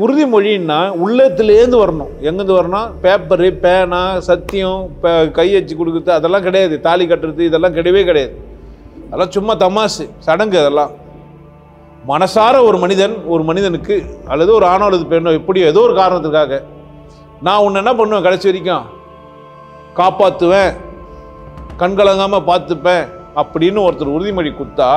உறுதிமொழின்னா உள்ளத்துலேருந்து வரணும். எங்கேருந்து வரணும்? பேப்பரு, பேனா, சத்தியம், கையச்சு கொடுக்குறது அதெல்லாம் கிடையாது. தாலி கட்டுறது இதெல்லாம் கிடையவே கிடையாது. அதெல்லாம் சும்மா தமாசு, சடங்கு. அதெல்லாம் மனசார ஒரு மனிதனுக்கு அல்லது ஒரு ஆணோ அல்லது பெண்ணோ எப்படியோ ஏதோ ஒரு காரணத்துக்காக நான் உன்னை என்ன பண்ணுவேன், கடைசி வரைக்கும் காப்பாற்றுவேன், கண்கலங்காமல் பார்த்துப்பேன் அப்படின்னு ஒருத்தர் உறுதிமொழி கொடுத்தா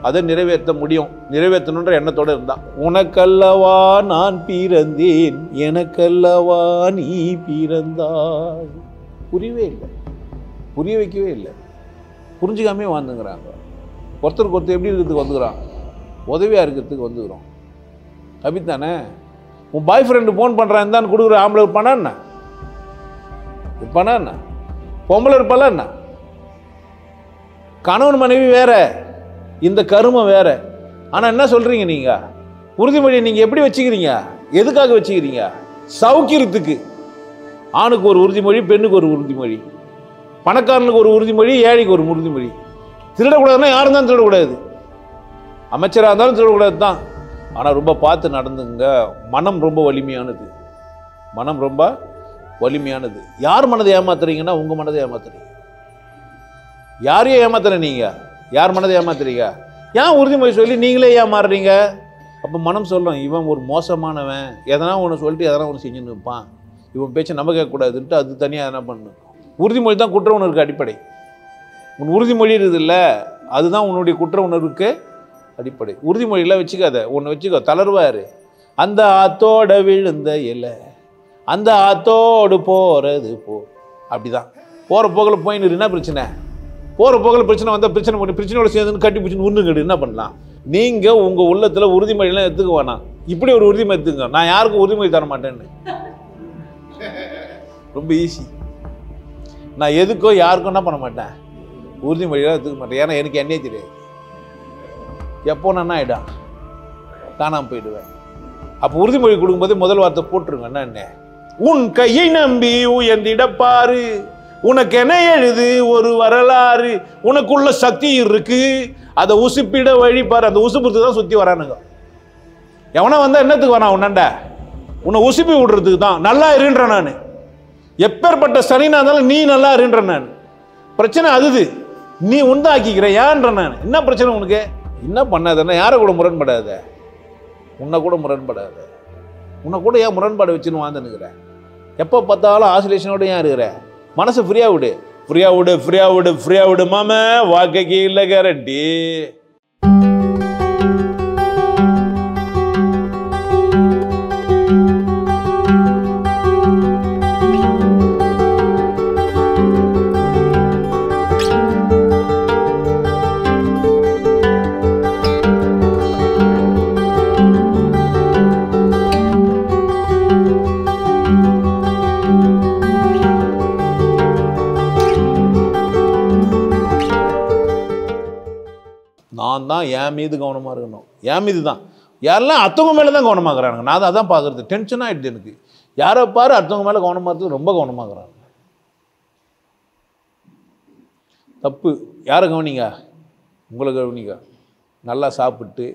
அதை நிறைவேற்ற முடியும். நிறைவேற்றணுன்ற எண்ணத்தோடு இருந்தா. உனக்கல்லவா நான் பிறந்தேன், எனக்கல்லவா நீ பிறந்தாய். புரியவே இல்லை, புரிய வைக்கவே இல்லை, புரிஞ்சுக்காமே வாழ்ந்துங்கிறாங்க. ஒருத்தருக்கு ஒருத்தர் எப்படி இருக்கிறதுக்கு வந்துக்கிறான், உதவியாக இருக்கிறதுக்கு வந்துக்கிறோம். அப்படித்தானே? உன் பாய் ஃப்ரெண்டு ஃபோன் பண்ணுறான் தான் கொடுக்குற ஆம்பளை இருப்பானா என்ன? இருப்பானா என்ன? பொம்பளை இருப்பாளா என்ன? கணவன் மனைவி வேற, இந்த கருமம் வேற. ஆனால் என்ன சொல்கிறீங்க நீங்கள்? உறுதிமொழியை நீங்கள் எப்படி வச்சுக்கிறீங்க? எதுக்காக வச்சுக்கிறீங்க? சௌக்கியத்துக்கு. ஆணுக்கு ஒரு உறுதிமொழி, பெண்ணுக்கு ஒரு உறுதிமொழி, பணக்காரனுக்கு ஒரு உறுதிமொழி, ஏழைக்கு ஒரு உறுதிமொழி. திருடக்கூடாதுன்னா யாரும் தான் திருடக்கூடாது, அமைச்சராக இருந்தாலும் திருடக்கூடாது தான். ஆனால் ரொம்ப பார்த்து நடந்துங்க. மனம் ரொம்ப வலிமையானது, மனம் ரொம்ப வலிமையானது. யார் மனதை ஏமாத்துறீங்கன்னா உங்கள் மனதை ஏமாத்துறீங்க. யாரையும் ஏமாத்துற நீங்கள்? யார் மனதை ஏமாத்துறீங்க? ஏன் உறுதிமொழி சொல்லி நீங்களே ஏமாறுறீங்க? அப்போ மனம் சொல்லும், இவன் ஒரு மோசமானவன், எதனா ஒன்று சொல்லிட்டு எதனா ஒன்று செஞ்சுன்னு இருப்பான், இவன் பேச்சு நம்ம கேட்கக்கூடாதுன்ட்டு அது தனியாக என்ன பண்ணணும். உறுதிமொழி தான் குற்ற உணர்வுக்கு அடிப்படை. உன் உறுதிமொழி இருக்குதுல்ல, அதுதான் உன்னுடைய குற்ற உணர்வுக்கு அடிப்படை. உறுதிமொழியெல்லாம் வச்சுக்காத, ஒன்று வச்சுக்கோ, தளர்வாரு. அந்த ஆத்தோட விழுந்த இலை, அந்த ஆத்தோடு போகிறது போ. அப்படிதான் போகிற போக்கில் போயின்னு என்ன பிரச்சனை? போகிற போக்கில் பிரச்சனை வந்தால் பிரச்சனை பண்ணி பிரச்சனையோட சேர்ந்து கட்டி பிடிச்சின்னு உருண்டுங்கடு என்ன பண்ணலாம்? நீங்கள் உங்கள் உள்ளத்தில் உறுதிமொழியெல்லாம் எடுத்துக்க வேணாம். இப்படி ஒரு உறுதிமொழி எடுத்துங்க, நான் யாருக்கும் உறுதிமொழி தர மாட்டேன்னு. ரொம்ப ஈஸி. நான் எதுக்கோ யாருக்கும் என்ன பண்ண மாட்டேன், உறுதிமொழியெல்லாம் எடுத்துக்க மாட்டேன். ஏன்னா எனக்கு என்னே தெரியாது. எப்போ நான் ஆகிடும், காணாமல் போயிடுவேன். அப்போ உறுதிமொழி கொடுக்கும்போது முதல் வார்த்தை போட்டுருங்க. என்ன? உன் கையை நம்பி உயர்ந்திடப்பாரு, உனக்கு என்ன எழுது ஒரு வரலாறு, உனக்குள்ள சக்தி இருக்கு, அதை உசுப்பிட வழிபாரு. அந்த உசுப்புறதுக்கு தான் சுற்றி வரானுங்க. எவனா வந்தால் என்னத்துக்கு வரான்? உன்னாண்ட உன்னை உசுப்பி விடுறதுக்கு தான். நல்லா இருன்ற நான், எப்பேற்பட்ட சனினா இருந்தாலும் நீ நல்லா இருன்ற நான். பிரச்சனை அதுது, நீ உண்டாக்கிக்கிற ஏன்ற நான். என்ன பிரச்சனை உனக்கு? என்ன பண்ணாதுன்னா யாரை கூட முரண்படாத, உன்னை கூட முரண்படாத. உன்னை கூட ஏன் முரண்பாடு வச்சுன்னு வாழ்ந்துனுக்கிற? எப்போ பார்த்தாலும் ஆசோலேஷனோட ஏன் இருக்கிற? மனசு ஃப்ரீயா விடு, ஃப்ரீயா விடு, ஃப்ரீயா விடு, ஃப்ரீயா விடு மாம. வாழ்க்கைக்கு இல்லை கேரண்டி. நான் தான் என் மீது கவனமாக இருக்கணும். என் மீது தான். யாரெல்லாம் அடுத்தவங்க மேலே தான் கவனமாகறாங்க. நான் அதான் பார்க்குறது. டென்ஷன் ஆகிடுது எனக்கு. யாரை பாரு அடுத்தவங்க மேலே கவனமாக இருக்கிறது ரொம்ப கவனமாகறாங்க. தப்பு. யாரை கவனிங்க? உங்களை கவனிங்க. நல்லா சாப்பிட்டு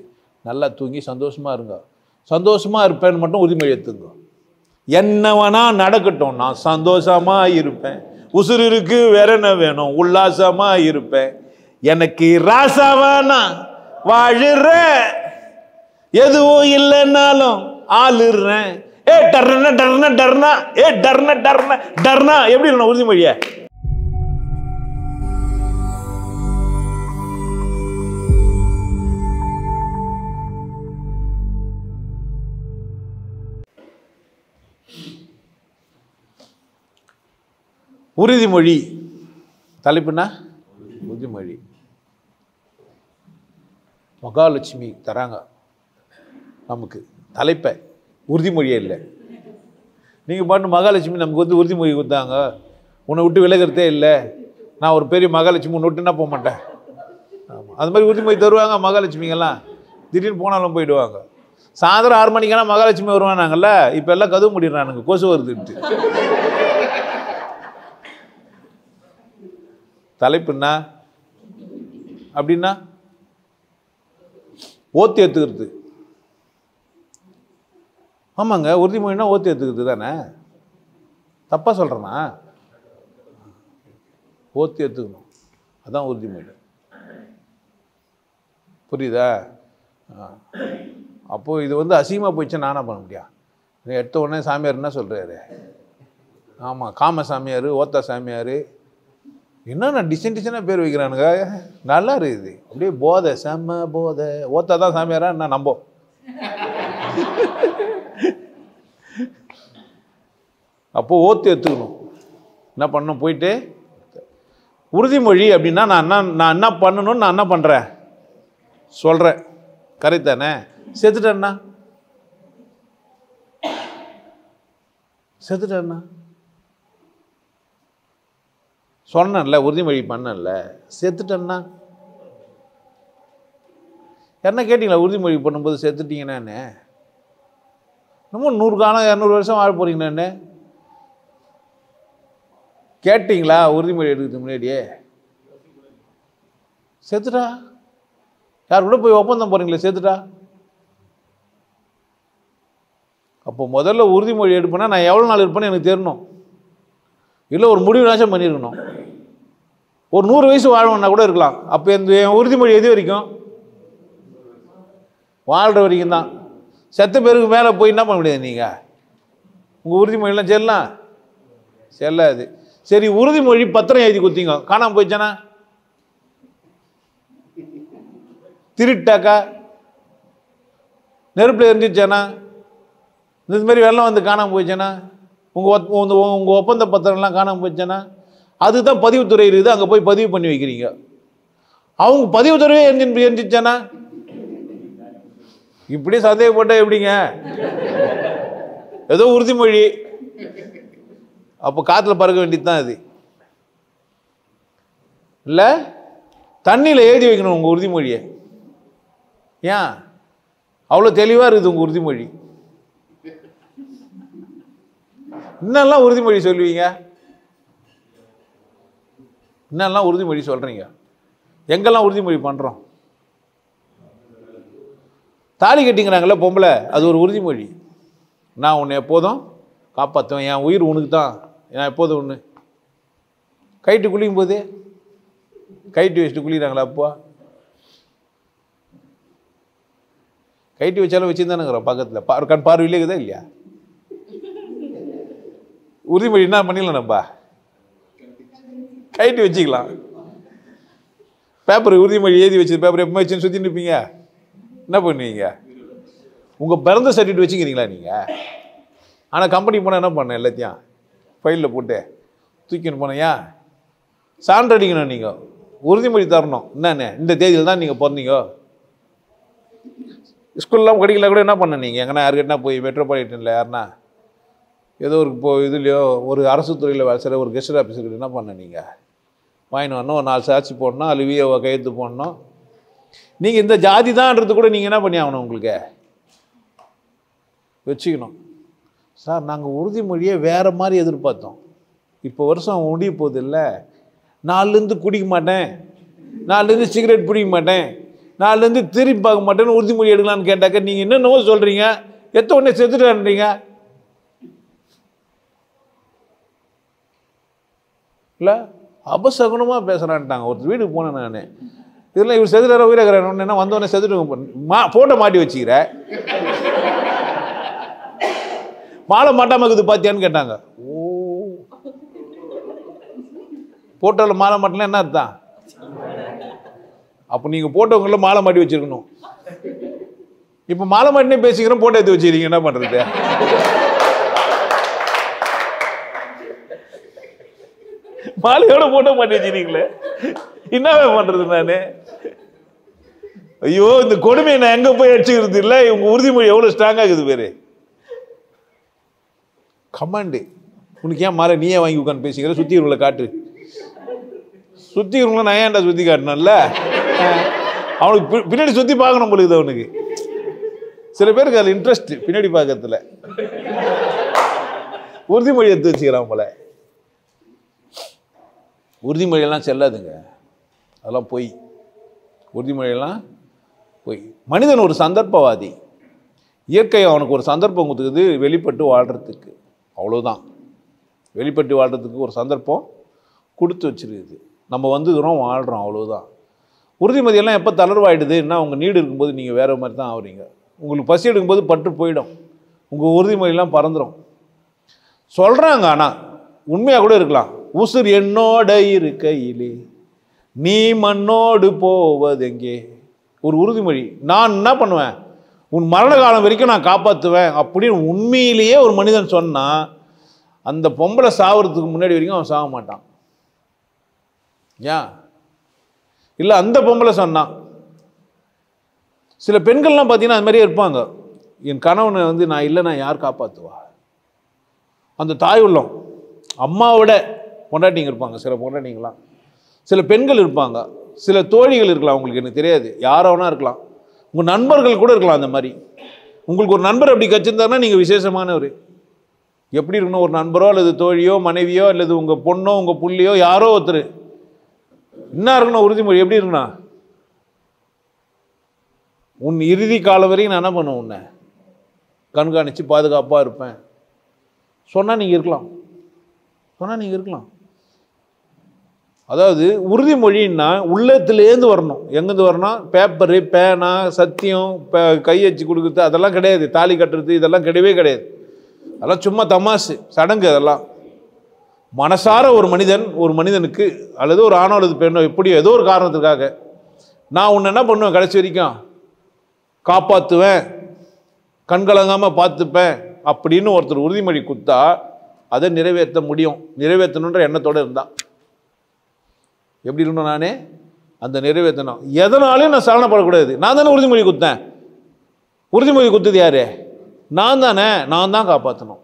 நல்லா தூங்கி சந்தோஷமாக இருங்க. சந்தோஷமாக இருப்பேன்னு மட்டும் உறுதிமொழி எடுத்துங்க. என்ன வேணா நடக்கட்டும், நான் சந்தோஷமாக இருப்பேன். உசுறு இருக்கு, வேற என்ன வேணும்? உல்லாசமாக இருப்பேன். எனக்கு ராசாவானா வாழுறேன், எதுவும் இல்லைன்னாலும் ஆளுறேன். ஏ டர்னா டர்னா டர்னா, ஏ டர்னா டர்னா டர்னா. எப்படி இருக்கணும் உறுதிமொழிய? உறுதிமொழி தலைப்புனா உறுதிமொழி. மகாலட்சுமி தராங்க நமக்கு தலைப்பை, உறுதிமொழியே இல்லை. நீங்கள் பாட்டு மகாலட்சுமி நமக்கு வந்து உறுதிமொழி கொடுத்தாங்க, உன்னை விட்டு விலகிறதே இல்லை, நான் ஒரு பெரிய மகாலட்சுமி உன்னை விட்டுனா போக மாட்டேன். ஆமாம், அது மாதிரி உறுதிமொழி தருவாங்க மகாலட்சுமிங்கெல்லாம். திடீர்னு போனாலும் போயிடுவாங்க. சாயந்தரம் 6 மணிக்கெல்லாம் மகாலட்சுமி வருவானாங்கல்ல, இப்போ எல்லாம் கதவு முடிடுறானுங்க, கொசு வருதுன்ட்டு. தலைப்புன்னா அப்படின்னா ஓத்து ஏற்றுக்கிறது. ஆமாங்க, உறுதிமொழினா ஓத்து ஏற்றுக்கிறது தானே. தப்பாக சொல்கிறேன்னா? ஓத்து ஏற்றுக்கணும், அதான் உறுதிமொழி. புரியுதா? அப்போது இது வந்து அசிங்கமாக போயிடுச்சு, நானாக பண்ண முடியும். எடுத்த உடனே சாமியார் என்ன சொல்கிறாரு? ஆமாம், காம சாமியார், ஓத்தா சாமியார், என்னென்ன டிசைனாக பேர் வைக்கிறானுங்க. நல்லா இருக்குது, அப்படியே போதை, செம்ம போதை. ஓத்தா தான் சாமியாரா என்ன நம்ப? அப்போது ஓத்து எடுத்துக்கணும். என்ன பண்ணணும்? போயிட்டு உறுதிமொழி அப்படின்னா நான் என்ன பண்ணணும்னு நான் என்ன பண்ணுறேன் சொல்கிறேன். கரெக்ட் தானே? செத்துட்டேன்னா சொன்னேன்ல, உறுதிமொழி பண்ணல, செத்துட்டேன்னா என்ன கேட்டீங்களா? உறுதிமொழி பண்ணும்போது செத்துட்டீங்கன்னு இன்னமும் 100 காலம் 200 வருஷம் வாழ போறீங்கன்னு கேட்டீங்களா? உறுதிமொழி எடுக்கிறதுக்கு முன்னாடியே செத்துட்டா. யார் கூட போய் ஒப்பந்தம் போறீங்களே, செத்துட்டா. அப்போ முதல்ல உறுதிமொழி எடுப்பேன்னா நான் எவ்வளோ நாள் இருப்பேன்னு எனக்கு தெரியணும். இல்லை ஒரு முடிவு நாசம் பண்ணியிருக்கணும். ஒரு 100 வயசு வாழ்வன்னா கூட இருக்கலாம். அப்போ என் உறுதிமொழி எது வரைக்கும்? வாழ்கிற வரைக்கும் தான். செத்த பேருக்கு மேலே போய் என்ன பண்ண முடியாது? நீங்கள் உங்கள் உறுதிமொழியெல்லாம் செல்லலாம், செல்லாது. சரி, உறுதிமொழி பத்திரம் எழுதி கொடுத்தீங்க, காணாமல் போயிடுச்சானா? திருட்டாக்கா? நெருப்பில் எரிஞ்சிச்சானா? இந்த மாதிரி வெள்ளம் வந்து காணாமல் போயிடுச்சானா? உங்கள் ஒப்பந்த பத்திரம்லாம் காணாமல் போயிடுச்சானா? அதுதான் பதிவுத்துறை இருக்குது, அங்கே போய் பதிவு பண்ணி வைக்கிறீங்க. அவங்க பதிவுத்துறையே எரிஞ்சிச்சானா? இப்படி சந்தேகப்பட்ட எப்படிங்க? ஏதோ உறுதிமொழி, அப்போ காற்றுல பறக்க வேண்டியது தான் அது. இல்லை, தண்ணியில் எழுதி வைக்கணும் உங்கள் உறுதிமொழியை. ஏன் அவ்வளோ தெளிவாக இருக்குது உங்கள் உறுதிமொழி? என்னெல்லாம் உறுதிமொழி சொல்லுவீங்க? என்னெல்லாம் உறுதிமொழி சொல்கிறீங்க? எங்கெல்லாம் உறுதிமொழி பண்ணுறோம்? தாலி கட்டிங்கிறாங்களே பொம்பளை, அது ஒரு உறுதிமொழி. நான் உன்னை எப்போதும் காப்பாற்றுவேன், என் உயிர் உனக்கு தான், நான் எப்போதும் ஒன்று. கைட்டு குளிக்கும் போது கைட்டு வச்சுட்டு குளிக்கிறாங்களா? அப்போ கைட்டு வச்சாலும் வச்சுருந்தானுங்கிறோம் பக்கத்தில், கண் பார்வையிலே இருக்குதா இல்லையா? உறுதிமொழி என்ன பண்ணிடலாம், நம்ம கைட்டு வச்சுக்கலாம். பேப்பர் உறுதிமொழி எழுதி வச்சு பேப்பர் எப்போ வச்சுன்னு சுற்றின்னு இருப்பீங்க. என்ன பண்ணுவீங்க? உங்கள் பிறந்த சர்டிஃபிகேட் வச்சுக்கிறீங்களா நீங்கள்? ஆனால் கம்பெனி போனால் என்ன பண்ணேன்? எல்லாத்தையும் ஃபைலில் போட்டு தூக்கின்னு போனையா? சான்று அடிக்கணும், நீங்கள் உறுதிமொழி தரணும். என்னென்ன இந்த தேதியில் தான் நீங்கள் பிறந்தீங்க. ஸ்கூல்லாம் படிக்கல கூட என்ன பண்ண நீங்கள்? எங்கன்னா யாருக்கிட்டனா போய் மெட்ரோபாலிட்டனில் யாருன்னா ஏதோ ஒரு இதுலையோ ஒரு அரசு துறையில் வேலை செய்கிற ஒரு கெஸ்ட் ஆஃபீஸர்கிட்ட என்ன பண்ண நீங்கள்? வாங்கின்னு வரணும், ஒரு 4 சாட்சி போடணும், அதில் விஏஓ கையெழுத்து போடணும். நீங்கள் இந்த ஜாதி தான்ன்றது கூட நீங்கள் என்ன பண்ணி ஆகணும்? உங்களுக்கு வச்சுக்கணும். சார், நாங்கள் உறுதிமொழியை வேறு மாதிரி எதிர்பார்த்தோம். இப்போ வருஷம் முடிய போகுது இல்லை, 4லேருந்து குடிக்க மாட்டேன், 4லேருந்து சிகரெட் பிடிக்க மாட்டேன், 4லேருந்து திரும்பி பார்க்க மாட்டேன்னு உறுதிமொழி எடுக்கலான்னு கேட்டாக்க நீங்கள் என்னென்னவோ சொல்கிறீங்க. எத்த உடனே செத்துட்டேன்றீங்க இல்லை? அபசகுணமாக பேசுகிறான்ட்டாங்க. ஒரு வீட்டுக்கு போனேன் நான், இதெல்லாம் இவர் செதுற உயிரகிறான் என்ன வந்தோடனே செதுட்டு ஃபோட்டோ மாட்டி வச்சுக்கிற, மாலை மாட்டாமல் இருக்குது பார்த்தியான்னு கேட்டாங்க. ஓ, போட்டோவில் மாலை மாட்டலாம் என்ன அர்த்தம்? அப்போ நீங்கள் போட்டோங்களில் மாலை மாட்டி வச்சுருக்கணும். இப்போ மாலை மாட்டினே பேசிக்கிறோம், போட்டோ எடுத்து வச்சுக்கிறீங்க, என்ன பண்ணுறது? மாலையோட போட்டோ மாட்டி வச்சுக்கிறீங்களே, என்னவே பண்ணுறது நான்? ஐயோ, இந்த கொடுமையை நான் எங்கே போய் அடிச்சுக்கிறது இல்லை. உங்கள் உறுதிமொழி எவ்வளோ ஸ்ட்ராங்காக இருக்குது பேர். கமாண்டு, உனக்கு ஏன் மாலை நீயே வாங்கி உட்காந்து பேசிக்கிற? சுற்றி இருவங்களை காட்டு. சுற்றி இருவங்களை நான் ஏன்டா சுற்றி காட்டினேன்ல, அவனுக்கு பின்னாடி சுற்றி பார்க்கணும் பொழுது. அவனுக்கு சில பேருக்கு அதில் இன்ட்ரெஸ்ட், பின்னாடி பார்க்கறதுல. உறுதிமொழி எடுத்து வச்சுக்கிறான் போல. உறுதிமொழியெல்லாம் செல்லாதுங்க, அதெல்லாம் போய். உறுதிமொழியெல்லாம் போய். மனிதன் ஒரு சந்தர்ப்பவாதி. இயற்கை அவனுக்கு ஒரு சந்தர்ப்பம் கொடுத்துக்குது வெளிப்பட்டு வாழ்கிறதுக்கு, அவ்வளோதான். வெளிப்பட்டு வாழ்கிறதுக்கு ஒரு சந்தர்ப்பம் கொடுத்து வச்சிருக்குது. நம்ம வந்துக்கிறோம், வாழ்கிறோம், அவ்வளோதான். உறுதிமதியெல்லாம் எப்போ தளர்வாயிடுதுன்னா உங்கள் நீடு இருக்கும்போது நீங்கள் வேறு மாதிரி தான் ஆகுறீங்க. உங்களுக்கு பசி எடுக்கும்போது பட்டு போயிடும், உங்கள் உறுதிமொழியெல்லாம் பறந்துடும். சொல்கிறாங்க, ஆனால் உண்மையாக கூட இருக்கலாம். உசுர் என்னோட இருக்கையிலே நீ மண்ணோடு போவதெங்கே, ஒரு உறுதிமொழி. நான் என்ன பண்ணுவேன், உன் மரண காலம் வரைக்கும் நான் காப்பாற்றுவேன் அப்படின்னு உண்மையிலேயே ஒரு மனிதன் சொன்னால் அந்த பொம்பளை சாவறதுக்கு முன்னாடி வரைக்கும் அவன் சாக மாட்டான். ஏன் இல்லை, அந்த பொம்பளை சொன்னான். சில பெண்கள்லாம் பார்த்தீங்கன்னா அது மாதிரியே இருப்பாங்க. என் கணவனை வந்து நான் இல்லைன்னா யார் காப்பாற்றுவா, அந்த தாய் உள்ளம். அம்மாவோட பொண்டாட்டிங்க இருப்பாங்க, சில பொண்டாட்டிங்களாம். சில பெண்கள் இருப்பாங்க, சில தோழிகள் இருக்கலாம், உங்களுக்கு எனக்கு தெரியாது, யாரோனா இருக்கலாம், உங்கள் நண்பர்கள் கூட இருக்கலாம். அந்த மாதிரி உங்களுக்கு ஒரு நண்பர் அப்படி கச்சிருந்தாருன்னா நீங்கள் விசேஷமானவர். எப்படி இருக்கணும், ஒரு நண்பரோ அல்லது தோழியோ மனைவியோ அல்லது உங்கள் பொண்ணோ உங்கள் புள்ளியோ யாரோ ஒருத்தர் என்ன இருக்கணும், உறுதிமொழி எப்படி இருக்கணும். உன் இறுதி காலம் வரைக்கும் நான் என்ன பண்ணுவேன், உன்னை கண்காணித்து பாதுகாப்பாக இருப்பேன் சொன்னால் நீங்கள் இருக்கலாம், சொன்னால் நீங்கள் இருக்கலாம். அதாவது உறுதிமொழின்னா உள்ளத்துலேருந்து வரணும். எங்கேருந்து வரணும், பேப்பரு பேனா சத்தியம் கையச்சு கொடுக்குறது அதெல்லாம் கிடையாது. தாலி கட்டுறது இதெல்லாம் கிடையவே கிடையாது. அதெல்லாம் சும்மா தமாசு சடங்கு. அதெல்லாம் மனசார ஒரு மனிதனுக்கு அல்லது ஒரு ஆணோ அல்லது பெண்ணோ எப்படியோ ஏதோ ஒரு காரணத்துக்காக நான் உன்னை என்ன பண்ணுவேன், கடைசி வரைக்கும் காப்பாற்றுவேன், கண்கலங்காமல் பார்த்துப்பேன் அப்படின்னு ஒருத்தர் உறுதிமொழி கொடுத்தா அதை நிறைவேற்ற முடியும். நிறைவேற்றணுன்ற எண்ணத்தோடு இருந்தால் எப்படி இருக்கணும், நானே அந்த நிறைவேற்றணும். எதனாலையும் நான் சலனப்படக்கூடாது. நான் தானே உறுதிமொழி கொடுத்தேன். உறுதிமொழி கொடுத்தது யாரு, நான் தானே. நான் தான் காப்பாற்றணும்.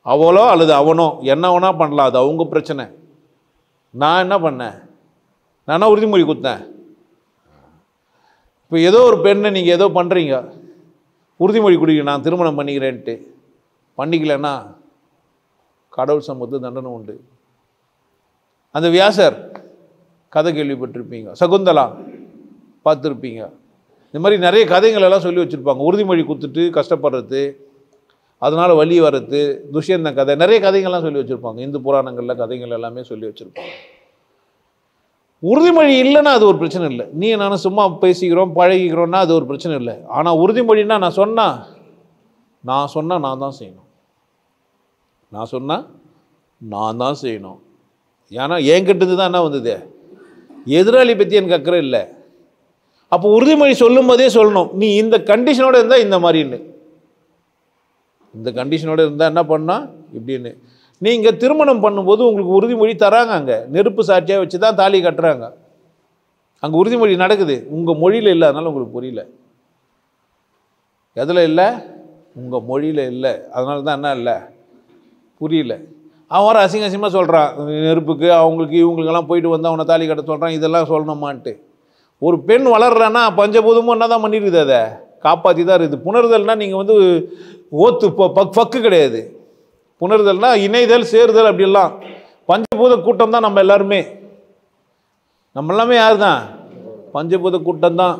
அவளோ அல்லது அவனோ என்ன வேணா பண்ணலாம், அது அவங்க பிரச்சனை. நான் என்ன பண்ணேன், நான் உறுதிமொழி கொடுத்தேன். இப்போ ஏதோ ஒரு பெண்ணை நீங்கள் ஏதோ பண்ணுறீங்க, உறுதிமொழி கொடுங்க நான் திருமணம் பண்ணிக்கிறேன்ட்டு, பண்ணிக்கலன்னா கடவுள் சமூகத்து தண்டனை உண்டு. அந்த வியாசர் கதை கேள்விப்பட்டிருப்பீங்க, சகுந்தலா பார்த்துருப்பீங்க. இந்த மாதிரி நிறைய கதைகள் எல்லாம் சொல்லி வச்சுருப்பாங்க. உறுதிமொழி கொடுத்துட்டு கஷ்டப்படுறது, அதனால் வலி வர்றது, துஷ்யந்தன் கதை, நிறைய கதைகள்லாம் சொல்லி வச்சுருப்பாங்க. இந்து புராணங்களில் கதைகள் எல்லாமே சொல்லி வச்சுருப்பாங்க. உறுதிமொழி இல்லைன்னா அது ஒரு பிரச்சனை இல்லை. நீ நானும் சும்மா பேசிக்கிறோம் பழகிக்கிறோன்னா அது ஒரு பிரச்சனை இல்லை. ஆனால் உறுதிமொழின்னா நான் சொன்னால் நான் தான் செய்யணும். நான் சொன்னால் நான் தான் செய்யணும். ஏன்னா என்கிட்டது தான் என்ன வந்தது, எதிராளி பற்றி எனக்கு அக்கறை இல்லை. அப்போ உறுதிமொழி சொல்லும் போதே சொல்லணும், நீ இந்த கண்டிஷனோடு இருந்தால் இந்த மாதிரின்னு, இந்த கண்டிஷனோடு இருந்தால் என்ன பண்ணால் இப்படின்னு. நீங்கள் திருமணம் பண்ணும்போது உங்களுக்கு உறுதிமொழி தராங்க, அங்கே நெருப்பு சாட்சியாக வச்சு தான் தாலி கட்டுறாங்க. அங்கே உறுதிமொழி நடக்குது, உங்கள் மொழியில் இல்லை. அதனால் உங்களுக்கு புரியல. எதில் இல்லை, உங்கள் மொழியில் இல்லை. அதனால தான் என்ன இல்லை, புரியல. அவன் வர அசிங்கமாக சொல்கிறான், நெருப்புக்கு அவங்களுக்கு இவங்களுக்கெல்லாம் போயிட்டு வந்து அவனை தாலி கட்ட சொல்கிறான். இதெல்லாம் சொல்லணுமான்ட்டு. ஒரு பெண் வளர்றான்னா பஞ்சபூதமும் என்ன தான் பண்ணிடுது, அதை காப்பாற்றி தான் இருக்குது. புணர்தல்னால் நீங்கள் வந்து ஓத்து பக்கு கிடையாது. புணர்தல்னா இணைதல் சேருதல் அப்படிலாம். பஞ்சபூத கூட்டம் தான் நம்ம எல்லாருமே. நம்ம எல்லாமே யார் தான், பஞ்சபூத கூட்டம் தான்.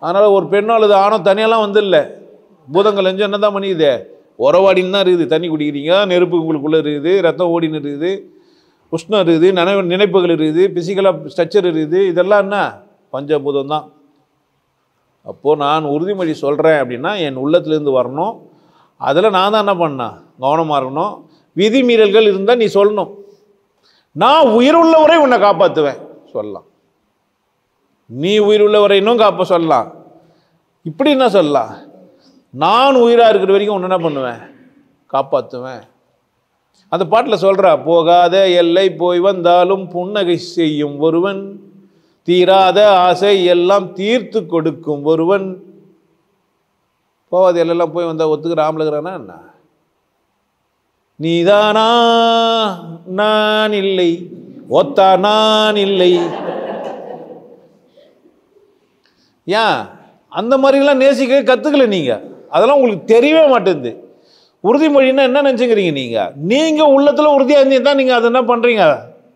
அதனால் ஒரு பெண்ணோ அல்லது ஆணோ தனியெல்லாம் வந்து இல்லை. பூதங்கள் எஞ்சும் என்ன தான் பண்ணிக்குது, உறவாடின்னு தான் இருக்குது. தண்ணி குடிக்கிறீங்க, நெருப்பு உங்களுக்குள்ளே இருக்குது, ரத்தம் ஓடின்னு இருக்குது, உஷ்ணம் இருக்குது, நினைப்புகள் இருக்குது, பிசிக்கலாக ஸ்ட்ரக்சர் இருக்குது. இதெல்லாம் என்ன, பஞ்சபூதம் தான். அப்போது நான் உறுதிமொழி சொல்கிறேன் அப்படின்னா என் உள்ளத்துலேருந்து வரணும். அதில் நான் தான் என்ன பண்ணேன், கவனமாக இருக்கணும். விதிமீறல்கள் இருந்தால் நீ சொல்லணும். நான் உயிருள்ளவரை உன்னை காப்பாற்றுவேன் சொல்லலாம். நீ உயிருள்ளவரை இன்னும் சொல்லலாம். இப்படி என்ன சொல்லலாம், நான் உயிராக இருக்கிற வரைக்கும் ஒன்று என்ன பண்ணுவேன், காப்பாற்றுவேன். அந்த பாட்டில் சொல்கிறா, போகாத எல்லை போய் வந்தாலும் புன்னகை செய்யும் ஒருவன், தீராத ஆசை எல்லாம் தீர்த்து கொடுக்கும் ஒருவன். போகாத எல்லாம் போய் வந்தால் ஒத்துக்கிற ஆம்பளைங்கிறானா என்ன, நீதானா நான் இல்லை, ஒத்தா நான் இல்லை. ஏன் அந்த மாதிரிலாம் நேசிக்க கற்றுக்கல நீங்கள், அதெல்லாம் உங்களுக்கு தெரியவே மாட்டேங்குது. உறுதிமொழின்னா என்ன நினச்சிக்கிறீங்க, நீங்கள் உள்ளத்தில் உறுதியாக இருந்தீங்க தான் நீங்கள் அதை என்ன பண்ணுறீங்க,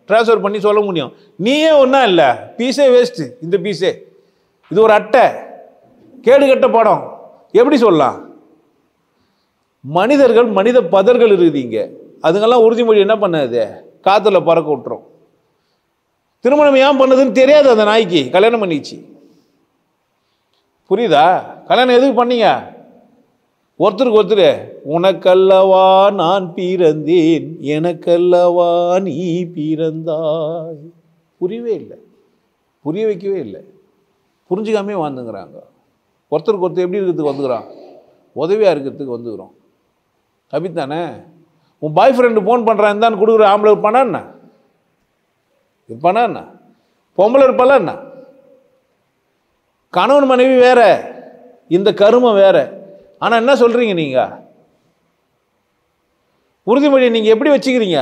ட்ரான்ஸ்ஃபர் பண்ணி சொல்ல முடியும். நீயே ஒன்றா இல்லை, பீஸே வேஸ்ட்டு. இந்த பீஸே இது ஒரு அட்டை, கேடு கட்ட படம். எப்படி சொல்லலாம்? மனிதர்கள் மனித பதர்கள் இருக்குதுங்க, அதுங்கெல்லாம் உறுதிமொழி என்ன பண்ணாது, காத்துல பறக்க விட்டுரும். திருமணம் ஏன் பண்ணதுன்னு தெரியாது அந்த நாய்க்கு, கல்யாணம் பண்ணிச்சு. புரியுதா? கல்யாணம் எதுக்கு பண்ணீங்க? ஒருத்தருக்கு ஒருத்தர், உனக்கல்லவா நான் பிறந்தேன், எனக்கல்லவா நீ பிறந்தாய். புரியவே இல்லை, புரிய வைக்கவே இல்லை, புரிஞ்சுக்காமே வாழ்ந்துங்கிறாங்க. ஒருத்தருக்கு ஒருத்தர் எப்படி இருக்கிறதுக்கு வந்துக்கிறான், உதவியாக இருக்கிறதுக்கு வந்துக்கிறோம். அப்படித்தானே? உன் பாய் ஃப்ரெண்டு ஃபோன் பண்ணுறான் இருந்தான்னு கொடுக்குற ஆம்பளை இருப்பானா என்ன? இருப்பானா என்ன? பொம்பளை இருப்பாளா என்ன? கணவன் மனைவி வேற, இந்த கருமம் வேற. ஆனால் என்ன சொல்கிறீங்க நீங்கள்? உறுதிமொழியை நீங்கள் எப்படி வச்சுக்கிறீங்க?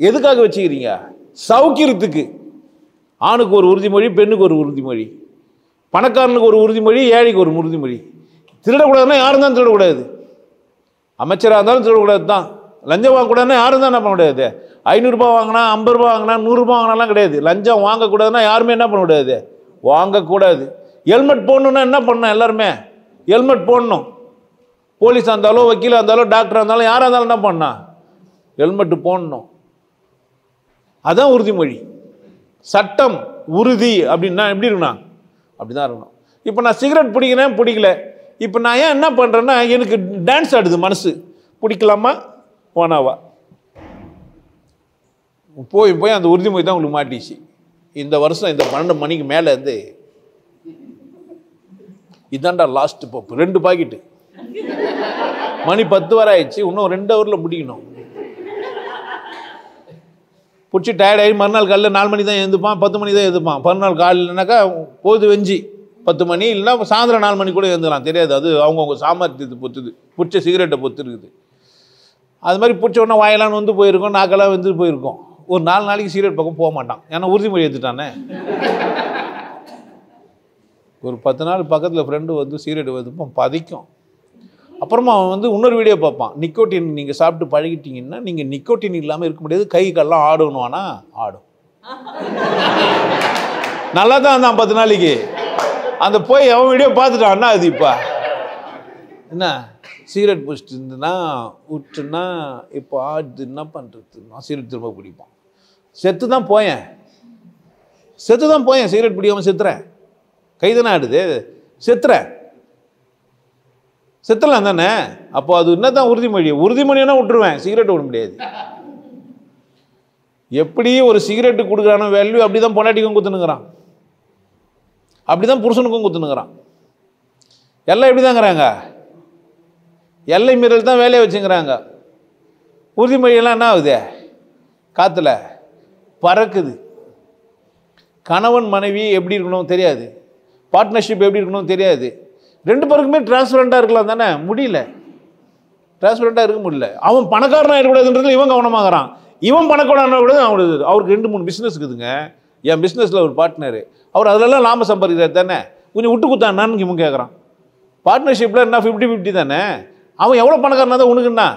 எதுக்காக வச்சுக்கிறீங்க? சௌக்கியத்துக்கு. ஆணுக்கு ஒரு உறுதிமொழி, பெண்ணுக்கு ஒரு உறுதிமொழி, பணக்காரனுக்கு ஒரு உறுதிமொழி, ஏழைக்கு ஒரு உறுதிமொழி. திருடக்கூடாதுன்னா யாரும் தான் திருடக்கூடாது, அமைச்சராக இருந்தாலும் திருடக்கூடாது தான். லஞ்சம் வாங்கக்கூடாதுன்னா யாரும் தான் என்ன பண்ண முடியாது. 500 ரூபாய் வாங்கினா, 50 ரூபா வாங்கினா, 100 ரூபாய் வாங்கினாலாம் கிடையாது. லஞ்சம் வாங்கக்கூடாதுன்னா யாருமே என்ன பண்ண முடியாது, வாங்கக்கூடாது. ஹெல்மெட் போடணுன்னா என்ன பண்ணணும்? எல்லாருமே ஹெல்மெட் போடணும். போலீஸாக இருந்தாலும், வக்கீலாக இருந்தாலும், டாக்டராக இருந்தாலும், யாராக இருந்தாலும் என்ன பண்ணா, ஹெல்மெட்டு போடணும். அதான் உறுதிமொழி. சட்டம் உறுதி அப்படின்னா எப்படி இருக்கணும்? அப்படிதான் இருக்கணும். இப்போ நான் சிகரெட் பிடிக்கிறேன், பிடிக்கல. இப்போ நான் ஏன் என்ன பண்ணுறேன்னா, எனக்கு டான்ஸ் ஆடுது மனசு, பிடிக்கலாமா போனாவா? போய் போய் அந்த உறுதிமொழி தான் உங்களுக்கு மாட்டிச்சு. இந்த வருஷம் இந்த 12 மணிக்கு மேலே இருந்து இதாண்டா லாஸ்ட் பப்பு, 2 பாக்கெட்டு, மணி 10 வரை ஆயிடுச்சு, இன்னும் 2 ஹவரில் பிடிக்கணும். பிடிச்சி டயர்ட் ஆகி மறுநாள் காலையில் 4 மணி தான் எழுந்துப்பான், 10 மணி தான் எழுந்துப்பான். மறுநாள் காலையிலனாக்கா போது வெஞ்சி 10 மணி, இல்லைன்னா சாயந்தரம் 4 மணி கூட எழுந்துலாம், தெரியாது. அது அவங்கவுங்க சாமர்த்தியத்தை பொறுத்துது, பிடிச்ச சிகரெட்டை பொறுத்து இருக்குது. அது மாதிரி பிடிச்ச உடனே வாயெல்லாம் வந்து போயிருக்கோம், நாக்கெல்லாம் வந்து போயிருக்கோம். ஒரு 4 நாளைக்கு சிகரெட் பக்கம் போக மாட்டான், ஏன்னா உறுதிமொழி எடுத்துட்டானே. ஒரு 10 நாள் பக்கத்தில் ஃப்ரெண்டு வந்து சிகரெட் வந்து பதிக்கும். அப்புறமா அவன் வந்து இன்னொரு வீடியோ பார்ப்பான், நிக்கோட்டின் நீங்கள் சாப்பிட்டு பழகிட்டீங்கன்னா நீங்கள் நிக்கோட்டின் இல்லாமல் இருக்க முடியாது, கை கால்லாம் ஆடணும்னா ஆடும். நல்லா தான் இருந்தான் 10 நாளைக்கு. அந்த போய் அவன் வீடியோ பார்த்துட்டான்னா அது இப்போ என்ன, சிகரெட் பிடிச்சிட்டு இருந்துன்னா விட்டுன்னா இப்போ ஆடுது, என்ன பண்ணுறது, நான் சிகரெட் திரும்ப பிடிப்பான். செத்து தான் போயேன், செத்து தான் போயேன், சிகரெட் பிடிக்காமல் செத்துறேன். கை தானே ஆடுது, செத்துறேன், செத்துலாம் தானே. அப்போ அது என்ன தான் உறுதிமொழி? உறுதிமொழினா விட்டுருவேன், சிகரெட் விட முடியாது. எப்படி ஒரு சிகரெட்டு கொடுக்குறானோ வேல்யூ, அப்படி தான் பொண்டாட்டிக்கும் குத்துனுங்கிறான், அப்படி தான் புருஷனுக்கும் குத்துனுங்கிறான். எல்லாம் எப்படி தாங்கிறாங்க, எல்லை மீறல் தான் வேலையை வச்சுங்கிறாங்க. உறுதிமொழியெல்லாம் என்ன ஆகுது, காற்றுல பறக்குது. கணவன் மனைவி எப்படி இருக்கணும் தெரியாது, பார்ட்னர்ஷிப் எப்படி இருக்கணும் தெரியாது. 2 பேருக்குமே டிரான்ஸ்பரண்டாக இருக்கலாம் தானே, முடியல, டிரான்ஸ்பரண்டாக இருக்க முடியல. அவன் பணக்காரனாக இருக்கக்கூடாதுன்றதுல இவன் கவனமாகறான், இவன் பணக்காரனாக கூடாது அவனுக்கு. அவருக்கு 2-3 பிஸ்னஸ் இருக்குதுங்க. என் பிஸ்னஸில் ஒரு பார்ட்னரு, அவர் அதிலெல்லாம் லாபம் சம்பாதிக்கிறார் தானே, கொஞ்சம் விட்டு கொடுத்தான்னு இவன் கேட்குறான். பார்ட்னர்ஷிப்பில் என்ன 50-50 தானே. அவன் எவ்வளோ பணக்காரனா தான் உனக்குன்னா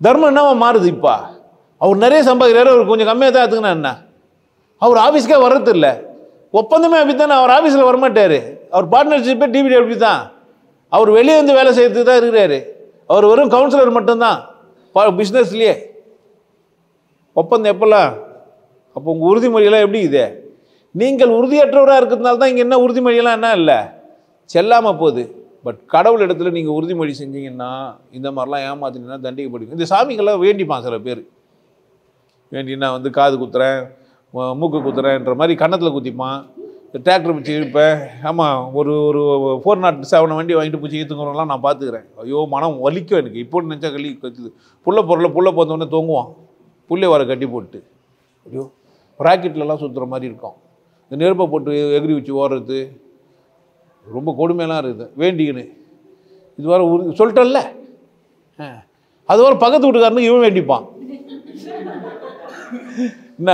தர்மம் என்னவா மாறுது? இப்போ அவர் நிறைய சம்பாதிக்கிறாரு, அவர் கொஞ்சம் கம்மியாக தான் எடுத்துக்கினா என்ன? அவர் ஆஃபீஸ்க்கே வர்றது இல்லை, ஒப்பந்தமே அப்படி தானே. அவர் ஆஃபீஸில் வரமாட்டார், அவர் பார்ட்னர்ஷிப்பே டிவிடி அப்படி தான். அவர் வெளியே வந்து வேலை செய்யறதுக்கு தான் இருக்கிறாரு. அவர் வெறும் கவுன்சிலர் மட்டும்தான் பிஸ்னஸ்லேயே. ஒப்பந்தம் எப்போல்லாம்? அப்போ உங்கள் உறுதிமொழியெல்லாம் எப்படி இது? நீங்கள் உறுதியற்றவராக இருக்கிறதுனால தான் இங்கே என்ன உறுதிமொழியெல்லாம் என்ன இல்லை, செல்லாமல் போகுது. பட் கடவுள் இடத்துல நீங்கள் உறுதிமொழி செஞ்சீங்கன்னா, இந்த மாதிரிலாம் ஏமாத்தினீங்கன்னா தண்டிக்கப்படுவீங்க. இந்த சாமிக்கெல்லாம் வேண்டிப்பான் சில பேர், வேண்டினா வந்து காது குத்துறேன், மூக்கு குத்துறேன்ற மாதிரி கன்னத்தில் குத்திப்பான், டிராக்டர் பிடிச்சி இழுப்பேன். ஆமாம், ஒரு 407 வண்டி வாங்கிட்டு பிடிச்சி ஈத்துக்கிறவங்களாம் நான் பார்த்துக்கிறேன். ஐயோ மனம் வலிக்கும் எனக்கு, இப்போ நினச்சா கழி கற்றுது. புள்ள போந்தோடனே தொங்குவான், புள்ளை வர கட்டி போட்டு, ஐயோ ராக்கெட்லலாம் சுற்றுற மாதிரி இருக்கும். இந்த நெருப்பை போட்டு எகிரி வச்சு ஓடுறது ரொம்ப கொடுமையெல்லாம் இருக்குது. வேண்டிக்கின்னு இது வர சொல்லிட்டல்ல, அது வர பக்கத்து வீட்டுக்காரனுக்கு இவன் வேண்டிப்பான். என்ன,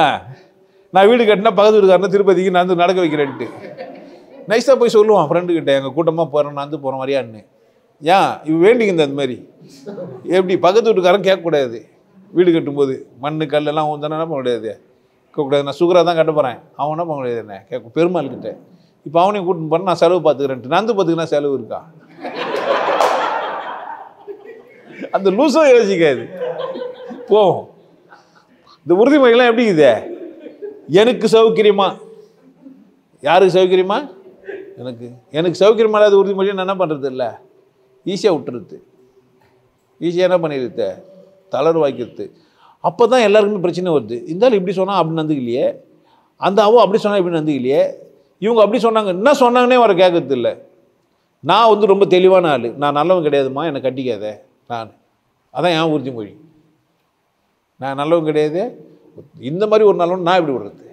நான் வீடு கட்டினா பக்கத்து வீட்டுக்காரனை திருப்பதிக்கு நான் வந்து நடக்க வைக்கிறேன்ட்டு நைஸாக போய் சொல்லுவான் ஃப்ரெண்டுக்கிட்ட, எங்கள் கூட்டமாக போகிறேன், நான் வந்து போகிறேன் வரையான்னு. ஏன் இவன் வேண்டிக்கிந்த அந்த மாதிரி எப்படி பக்கத்து வீட்டுக்காரன் கேட்கக்கூடாது. வீடு கட்டும்போது மண் கல்லெல்லாம் ஊந்தானே என்ன பண்ண முடியாது, கேட்கக்கூடாது. நான் சுகராக தான் கட்ட போகிறேன், அவன் என்ன பண்ண முடியாது, என்ன கேட்க பெருமாள்கிட்ட. இப்போ அவனையும் கூட்டின்னு போகிறேன், நான் செலவு பார்த்துக்கிறேன்ட்டு. நந்து பார்த்துக்கினா செலவு இருக்கா? அந்த லூசும் யோசிக்காது. போவோம். இந்த உறுதிமொழிலாம் எப்படி இது? எனக்கு சௌகரியமா, யாருக்கு சௌகரியமா? எனக்கு சௌகரியமா இல்லாத உறுதிமொழியை நான் என்ன பண்ணுறது இல்லை, ஈஸியாக விட்டுருது. ஈஸியாக என்ன பண்ணிடுது, தளர்வாக்கிறது. அப்போ தான் எல்லாருக்குமே பிரச்சனை வருது. இருந்தாலும் இப்படி சொன்னால் அப்படி நந்துக்கலையே, அந்த அப்படி சொன்னால் இப்படி நந்துக்கலையே, இவங்க அப்படி சொன்னாங்க, என்ன சொன்னாங்கன்னே வர கேட்கறது இல்லை. நான் வந்து ரொம்ப தெளிவான ஆள், நான் நல்லவன் கிடையாதுமா, என்னை கட்டிக்காத. அதான் என் உறுதிமொழி. நான் நல்லவன் கிடையாது, இந்த மாதிரி ஒரு நல்லவன் நான் எப்படி விடுறது?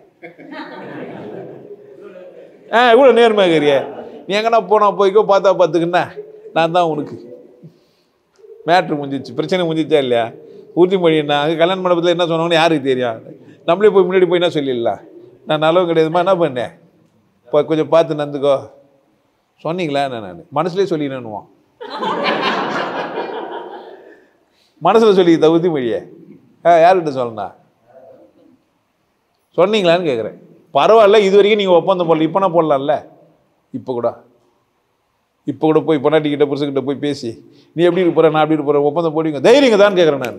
இவ்வளோ நேர்மையாகிறிய நீ எங்கன்னா போனா போய்க்கோ, பார்த்தா பார்த்துக்குன்னா நான் தான் உனக்கு. மேட்ரு முடிஞ்சிச்சு, பிரச்சனை முடிஞ்சிச்சா இல்லையா? உறுதிமொழி என்ன, அங்கே கல்யாண மண்டபத்தில் என்ன சொன்னாங்கன்னு யாருக்கு தெரியும்? நம்மளே போய் முன்னாடி போய் என்ன சொல்லிடலாம், நான் நல்லவன் கிடையாதுமா, என்ன பண்ணேன், இப்போ கொஞ்சம் பார்த்து நந்துக்கோ சொன்னீங்களா? நான் மனசுலேயே சொல்லினேன்னுவான். மனசில் சொல்லிக்கிட்ட உறுதிமொழியை யார்கிட்ட சொல்லணா சொன்னீங்களான்னு கேட்குறேன். பரவாயில்ல, இது வரைக்கும் நீங்கள் ஒப்பந்தம் போடல, இப்போ நான் போடலாம்ல. இப்போ கூட போய் பொண்டாட்டிக்கிட்ட புருஷக்கிட்ட போய் பேசி நீ எப்படி இருக்க போகிற, நான் எப்படி இருக்க போகிறேன், ஒப்பந்தம் போடுவீங்க, தைரியங்க தான் கேட்குறேன்.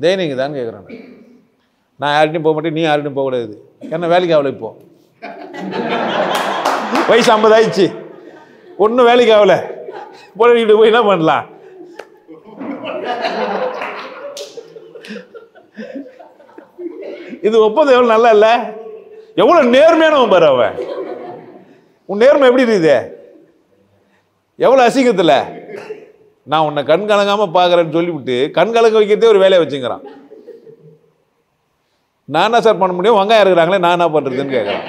தைரியங்க தான் கேட்குறேன். நான் யார்கிட்டையும் போக மாட்டேன், நீ யார்கிட்டையும் போகக்கூடாது. என்ன வேலைக்கு ஆகலை, இப்போ வயசு 50 ஆயிடுச்சு, ஒன்றும் வேலைக்கு ஆகலை, பொண்டாட்டிக்கிட்ட போய் என்ன பண்ணலாம்? இது ஒப்பந்தம் எவ்வளோ நல்லா இல்லை, எவ்வளோ நேர்மையானவன் பாரு அவன். உன் நேர்மை எப்படி இருக்குது, எவ்வளோ அசிங்கத்தில். நான் உன்னை கண் கலங்காமல் பார்க்குறேன்னு சொல்லிவிட்டு கண் கலங்க வைக்கிறதே ஒரு வேலையை வச்சுங்கிறான். நான் என்ன சார் பண்ண முடியும், வெங்காயம் இருக்கிறாங்களே நான் என்ன பண்ணுறதுன்னு கேட்குறான்.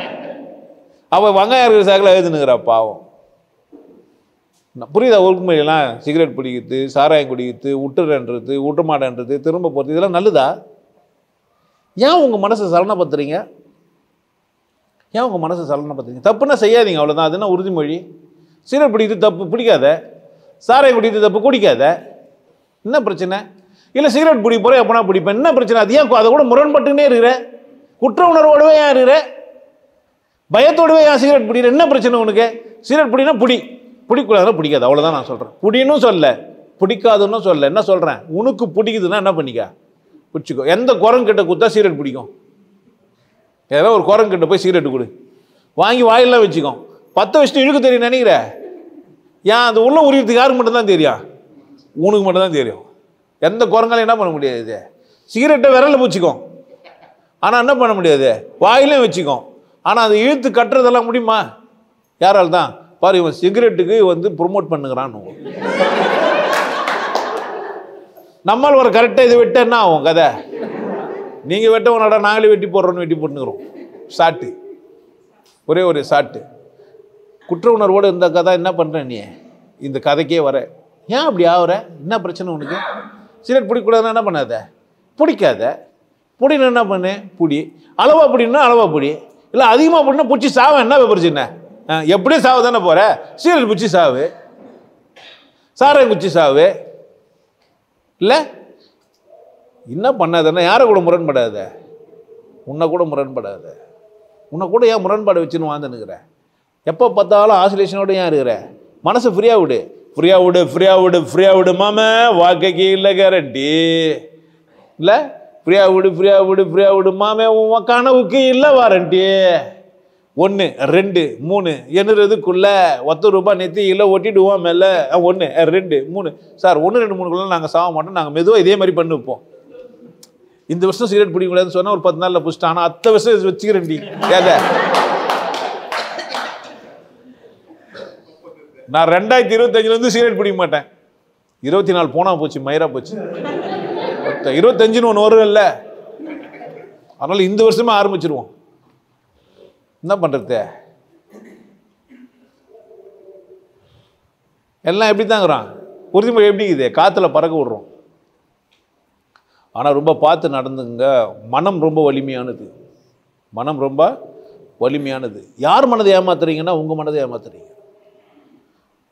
அவன் வெங்காயம் இருக்கிற சாக்கில் எழுதுனுங்கிறா பாவம். புரியுதா? ஒழுங்குமுறையெல்லாம் சிகரெட் பிடிக்கிறது, சாராயம் குடிக்கிறது, விட்டுறன்றது, விட்ட மாட்டேன்றது, திரும்ப போகிறது, இதெல்லாம் நல்லதா? ஏன் உங்கள் மனசை சலனப்படுத்துறீங்க? ஏன் உங்கள் மனசை சலனப்படுத்துறீங்க? தப்புன்னா செய்யாதீங்க, அவ்வளோதான். அதுனா உறுதிமொழி. சிகரெட் பிடிக்கிறது தப்பு, பிடிக்காத. சாராயம் குடிக்கிறது தப்பு, குடிக்காத. என்ன பிரச்சனை? இல்லை சிகரெட் பிடிக்க போகிறேன், எப்போனா பிடிப்பேன், என்ன பிரச்சனை? அது ஏன் அதை கூட முரண்பட்டுன்னே இருக்கிற? குற்ற உணர்வோடவே ஏன் இருக்கிற? பயத்தோடவே ஏன் சிகரெட் பிடிக்கிற? என்ன பிரச்சனை உனக்கு? சிகரெட் பிடினா பிடிக்கூடாதுன்னா பிடிக்காது, அவ்வளோதான் நான் சொல்கிறேன். பிடின்னு சொல்ல, பிடிக்காதுன்னு சொல்ல. என்ன சொல்கிறேன், உனக்கு பிடிக்குதுன்னா என்ன பண்ணிக்க, பிடிச்சிக்கோ. எந்த குரங்கிட்ட கொடுத்தா சிகரெட் பிடிக்கும்? ஏதோ ஒரு குரங்கிட்ட போய் சிகரெட்டு கொடு, வாங்கி வாயிலாம் வச்சுக்கோ. 10 வச்சுட்டு இழுக்க தெரியும் நினைக்கிற? ஏன் அது உள்ள உரியத்துக்கு யாருக்கு மட்டும்தான் தெரியும்? உனக்கு மட்டும்தான் தெரியும். எந்த குரங்காலும் என்ன பண்ண முடியாது? சிகரெட்டை விரலில் பூச்சிக்கோ, ஆனால் என்ன பண்ண முடியாது, வாயிலையும் வச்சுக்கோ. ஆனால் அது இழுத்து கட்டுறதெல்லாம் முடியுமா? யாரால் தான்? பாரு, இவன் சிகரெட்டுக்கு வந்து ப்ரொமோட் பண்ணுங்கிறான். நம்மால் ஒரு கரெக்டாக இதை வெட்ட என்ன ஆகும் கதை? நீங்கள் வெட்டவனடா, நாங்களே வெட்டி போடுறோன்னு வெட்டி போட்டுக்கிறோம். சாட்டு, ஒரே ஒரு சாட்டு. குற்ற உணர்வோடு இந்த கதை என்ன பண்ணுற நீ? இந்த கதைக்கே வர ஏன் அப்படி ஆகுற? என்ன பிரச்சனை உனக்கு? சிகரெட் பிடிக்கூடாதுன்னா என்ன பண்ணாத, பிடிக்காத. பிடின்னு என்ன பண்ணு, பிடி. அளவாக பிடினா அளவாக பிடி, இல்லை அதிகமாக பிடினா பிடிச்சி சாவ. என்ன பிரச்சனை? எப்படியும் சாவு தானே போகிற. சிகரெட் பிடிச்சி சாவு, சாராயம் குச்சி சாவு. இல்லை என்ன பண்ணாதன்னா யாரை கூட முரண்படாத, உன்னை கூட முரண்படாத. உன்னை கூட ஏன் முரண்பாடு வச்சுன்னு வாழ்ந்துன்னுக்கிற? எப்போ பார்த்தாலும் ஆசிலேஷனோடு ஏன் இருக்கிற? மனசை ஃப்ரீயாக விடு, ஃப்ரீயாக விடு, ஃப்ரீயாக விடு, ஃப்ரீயாக விடு மாமே. வாழ்க்கைக்கு இல்லை கேரண்டி. இல்லை ஃப்ரீயாக விடு, ஃப்ரீயாக விடு, ஃப்ரீயாக விடு மாமே. உன் கனவுக்கு இல்லை வாரண்டி. 1 2 3 என்னதுக்குள்ள ₹10 நெத்தியில் ஒட்டிடுவோம் மேலே. 1 2 3 சார், 1 2 3 நாங்கள் சாக மாட்டோம், நாங்கள் மெதுவாக இதே மாதிரி பண்ணி வைப்போம். இந்த வருஷம் சிகரெட் பிடிக்கூடாதுன்னு சொன்னால் ஒரு 10 நாளில் பிடிச்சிட்டோம். ஆனால் 10 வருஷம் வச்சுக்கிறேன்டி. ஏங்க, நான் 2025 சிகரெட் பிடிக்க மாட்டேன். 24 போனால் போச்சு, மயிரா போச்சு. 25 ஒன்று வரும் இல்லை, அதனால் இந்த வருஷமே ஆரம்பிச்சிருவோம். என்ன பண்ணுறது? எல்லாம் எப்படி தாங்கிறான்? உறுதிமொழி எப்படி இருக்குது? காற்றுல பறக்க விடுறோம். ஆனால் ரொம்ப பார்த்து நடந்துங்க. மனம் ரொம்ப வலிமையானது. மனம் ரொம்ப வலிமையானது. யார் மனதை ஏமாத்துறீங்கன்னா உங்கள் மனதை ஏமாத்துறீங்க.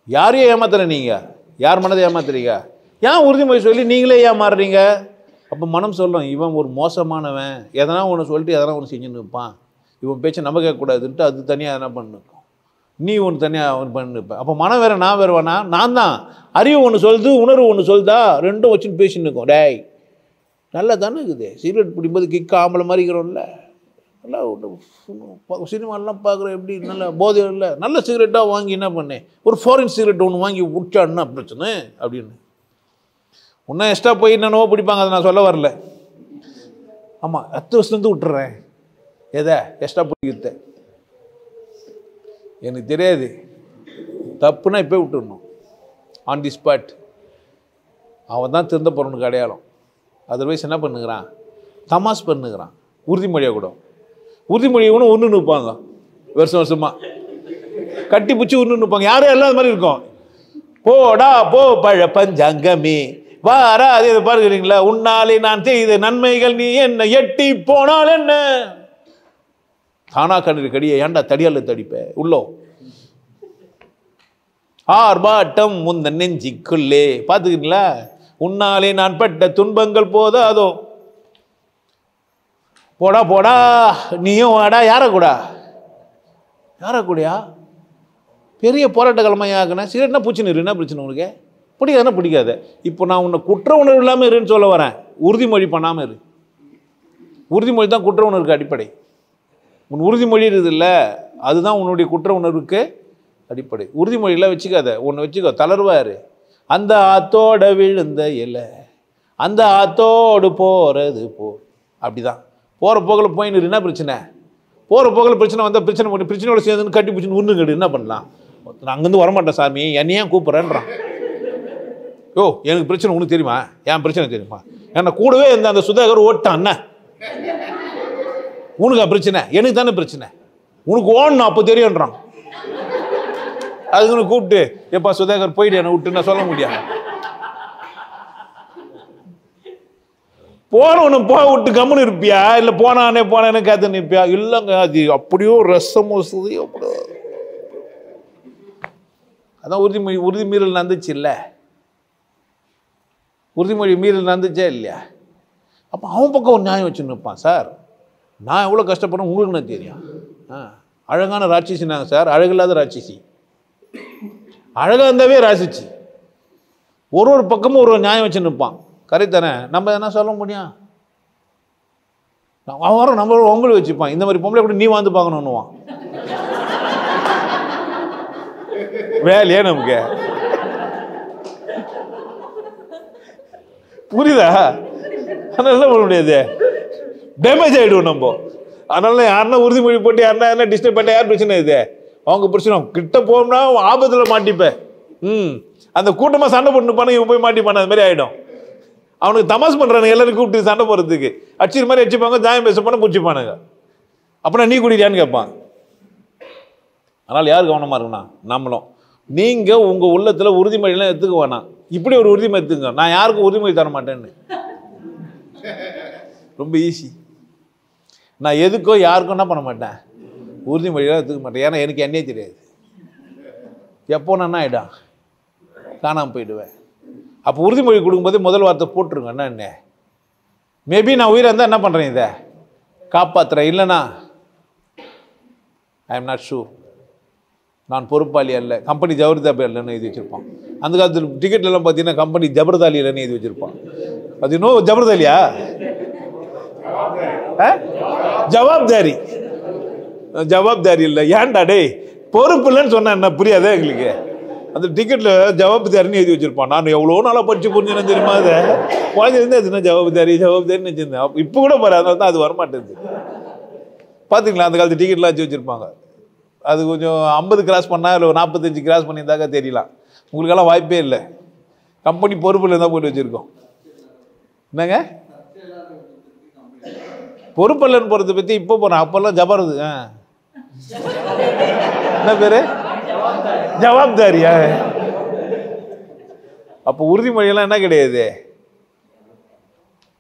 யாரையும் ஏமாத்துற நீங்கள்? யார் மனதை ஏமாத்துறீங்க? ஏன் உறுதிமொழி சொல்லி நீங்களே ஏமாறுறீங்க? அப்போ மனம் சொல்லும், இவன் ஒரு மோசமானவன், எதனா ஒன்று சொல்லிட்டு எதனா ஒன்று செஞ்சுன்னு இருப்பான், இவன் பேச்சை நம்ம கேட்கக்கூடாதுன்ட்டு அது தனியாக என்ன பண்ணிருக்கோம். நீ ஒன்று தனியாக ஒன்று பண்ணிருப்ப. அப்போ மனம் வேறு நான் வேறு வேணா? நான் தான். அறிவு ஒன்று சொல்லுது, உணர்வு ஒன்று சொல்லுதா, ரெண்டும் வச்சுன்னு பேசின்னு இருக்கோம். டேய் நல்லா தானே இருக்குது, சிகரெட் பிடிக்கும்போது கிக்க ஆம்பளை மாதிரி இருக்கிறோம்ல, நல்லா சினிமாலாம் பார்க்குறேன், எப்படி நல்ல போதை இல்லை, நல்ல சிகரெட்டாக வாங்கி என்ன பண்ணேன், ஒரு ஃபாரின் சிகரெட் ஒன்று வாங்கி விட்டான்னா பிரச்சனை அப்படின்னு. இன்னும் எக்ஸ்ட்ரா போய் என்னென்னவோ பிடிப்பாங்க, அதை நான் சொல்ல வரல. ஆமாம் 10 வருஷத்துலேருந்து விட்டுறேன். எதை எக்ஸ்ட்ரா பிடிக்கிறத எனக்கு தெரியாது. தப்புனா இப்போ விட்டுடணும், ஆன் தி ஸ்பாட். அவன் தான் திருந்த போகிறவனுக்கு அடையாளம். அதர்வைஸ் என்ன பண்ணுகிறான், தமாஸ் பண்ணுகிறான். உறுதிமொழியாக கூட உறுதிமொழியை கூட ஒன்று நிற்பாங்க, வருஷம் வருஷமாக கட்டி பிடிச்சி ஒன்று நிற்பாங்க. யாரும் எல்லாம் அது மாதிரி இருக்கும். போடா போ பழ பஞ்சாங்கமே வாரா, அதே பாருக்கிறீங்களா, உன்னாலே நான் செய்த நன்மைகள் நீ என்ன எட்டி போனால் என்ன. தானா கண்ணு கடியை ஏன்டா தடியால் தடிப்ப உள்ளோ. ஆர்ப்பாட்டம் முந்த நெஞ்சிக்குள்ளே, பார்த்துக்கிறீங்களா, உன்னாலே நான் பட்ட துன்பங்கள் போதாதோ. போடா போடா நீயும் வாடா. யார கூடா, யார கூடயா, பெரிய போராட்ட கிழமையாக்குன சிகரெட்னா பூச்சின்னு இரு, என்ன பிரச்சனை உனக்கு, பிடிக்காதுன்னா பிடிக்காத. இப்போ நான் உன்னை குற்ற உணர்வு இல்லாமல் இருன்னு சொல்ல வரேன். உறுதிமொழி பண்ணாமல் இரு. உறுதிமொழி தான் குற்ற உணர்வுக்கு அடிப்படை. உன் உறுதிமொழி இருக்குதுல்ல, அதுதான் உன்னுடைய குற்ற உணர்வுக்கு அடிப்படை. உறுதிமொழியெல்லாம் வச்சுக்காத, ஒன்று வச்சுக்கோ, தளர்வாரு. அந்த ஆத்தோட விழுந்த இலை அந்த ஆத்தோடு போகிறது போ, அப்படிதான். போகிற போக்கில் போயின்னு என்ன பிரச்சனை, போகிற போக்கில் பிரச்சனை வந்தால் பிரச்சனை பண்ணி பிரச்சனையோட சேர்ந்துன்னு கட்டி பிடிச்சின்னு உருந்துங்கடு என்ன பண்ணலாம். நான் அங்கேருந்து வரமாட்டேன் சாமி, என்னை ஏன் கூப்பிட்றேன்றான். யோ எனக்கு பிரச்சனை உனக்கு தெரியுமா, என் பிரச்சனை தெரியுமா, என்னை கூடவே இருந்த அந்த சுதாகர் ஓட்டான் என்ன உனக்கு பிரச்சனை, எனக்கு தானே பிரச்சனை, உனக்கு ஓடணும் அப்போ தெரியுன்றான். அதுக்குன்னு கூப்பிட்டு எப்பா சுதாகர் போயிட்டு என்னை விட்டு நான் சொல்ல முடியாது. போனவனு போக விட்டு கம்முன்னு இருப்பியா, இல்லை போனானே காத்து நிற்பியா? இல்லைங்க, அது அப்படியோ ரசம் வசதி அப்படியோ. அதான் உறுதி மீறல் நடந்துச்சு இல்லை, உறுதிமொழி மீறல் நடந்துச்சே இல்லையா? அப்போ அவன் பக்கம் ஒரு நியாயம் வச்சு நிற்பான். சார் நான் எவ்வளோ கஷ்டப்படுறேன் உங்களுக்கு என்ன தெரியும். அழகான ராட்சசினாங்க சார், அழகில்லாத ராட்சசி. அழகாக இருந்தாவே ராசிச்சு. ஒரு பக்கமும் ஒரு நியாயம் வச்சு நிற்பான். கரெக்ட் தானே? நம்ம என்ன சொல்ல முடியும்? அவன் வரும் நம்மளோட ஒம்பளை வச்சுப்பான். இந்த மாதிரி பொம்பளை கூட நீ வந்து பார்க்கணுன்னுவான். வேலையே நமக்கு புரியுதா? அதனால பண்ண முடியாது, டேமேஜ் ஆகிடுவோம் நம்ம. அதனால யாருன்னா உறுதிமொழி போட்டு யாருன்னா என்ன டிஸ்டர்ப் பண்ண யார் பிரச்சனை இது அவங்க பிரச்சனை. கிட்ட போகணும்னா ஆபத்தில் மாட்டிப்பேன். அந்த கூட்டமாக சண்டை போட்டு பண்ண இவன் போய் மாட்டிப்பான, அது மாதிரி ஆகிடும். அவனுக்கு தமாஸ் பண்ணுறானுங்க, எல்லாரும் கூப்பிட்டு சண்டை போகிறதுக்கு. அடிச்சு மாதிரி அடிச்சுப்பாங்க, ஜாயம் பேச போனால் பிடிச்சிப்பானுங்க. அப்படின்னா நீ குடிக்கிறியான்னு கேட்பான். அதனால் யார் கவனமாக இருக்குண்ணா, நம்மளும். நீங்கள் உங்கள் உள்ளத்தில் உறுதிமொழியெல்லாம் எடுத்துக்க வேணாம். இப்படி ஒரு உறுதிமொழி எடுத்துங்க, நான் யாருக்கும் உறுதிமொழி தர மாட்டேன்னு. ரொம்ப ஈஸி. நான் எதுக்கோ யாருக்கும் என்ன பண்ண மாட்டேன், உறுதிமொழியெல்லாம் எடுத்துக்க மாட்டேன். ஏன்னா எனக்கு என்னே தெரியாது. எப்போ நான் ஆகிடும் காணாமல் போயிடுவேன். அப்போ உறுதிமொழி கொடுக்கும்போது முதல் வார்த்தை போட்டுருங்க. என்ன மேபி நான் உயிரை இருந்தால் என்ன பண்ணுறேன், இதை காப்பாற்றுறேன். இல்லைனா ஐ எம் நாட் ஷூர், நான் பொறுப்பாளி அல்ல, கம்பெனி ஜபர்தாபி இல்லைன்னு எழுதி வச்சுருப்பான். அந்த காலத்தில் டிக்கெட்லாம் பார்த்தீங்கன்னா கம்பெனி ஜபர்தாலி இல்லைன்னு எழுதி வச்சுருப்பான். அது இன்னும் ஜபர்தாலியா, ஜவாப்தாரி. ஜவாப்தாரி இல்லை, ஏன்டா டே பொறுப்பு இல்லைன்னு சொன்னேன், என்ன புரியாதே எங்களுக்கு. அந்த டிக்கெட்டில் ஜவாப்தாரின்னு எழுதி வச்சுருப்பான். நான் எவ்வளோ நாளாக படித்து புரிஞ்சுன்னு தெரியுமா, அதை குழந்தைலேருந்து அதுனா ஜவாப்தாரின்னு வச்சுருந்தேன். இப்போ கூட பாரு, அதனால தான் அது வரமாட்டேங்குது. பார்த்தீங்களா, அந்த காலத்து டிக்கெட்லாம் வச்சு வச்சுருப்பாங்க. அது கொஞ்சம் 50 கிராஸ் பண்ணால் இல்லை 45 கிராஸ் பண்ணியிருந்தாக்கா தெரியலாம். உங்களுக்கெல்லாம் வாய்ப்பே இல்லை. கம்பெனி பொறுப்பில் இருந்தால் போட்டு வச்சுருக்கோம். என்னங்க பொறுப்பல்லன்னு போகிறத பற்றி இப்போ போகிறேன், அப்போல்லாம் ஜபருது. என்ன பேர், ஜவாப்தாரியா? அப்போ உறுதிமொழியெல்லாம் என்ன கிடையாது.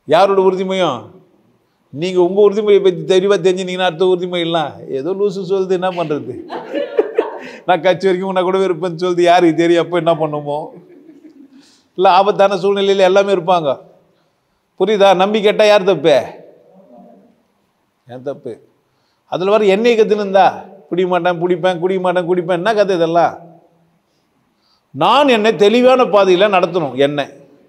யாரோட உறுதிமொழியும் நீங்கள் உங்கள் உறுதிமொழியை பற்றி தெளிவாக தெரிஞ்சுனீங்கன்னா அடுத்த உறுதிமொழியெல்லாம் ஏதோ லூசு சொல்லுது, என்ன பண்ணுறது. நான் கட்சி வரைக்கும் நான் கூட இருப்பேன்னு சொல்லுது, யாருக்கு தெரியும் அப்போ என்ன பண்ணுமோ. இல்லை ஆபத்தான சூழ்நிலையில் எல்லாமே இருப்பாங்க. புரியுதா? நம்பி கேட்டால் யார் தப்பு, ஏன் தப்பு. அதில் வர எண்ணெய் கற்றுன்னு இருந்தா குடிக்க மாட்டேன் குடிப்பேன் என்ன கதை இதெல்லாம்? நான் என்னை தெளிவான பாதையில் நடத்தணும்.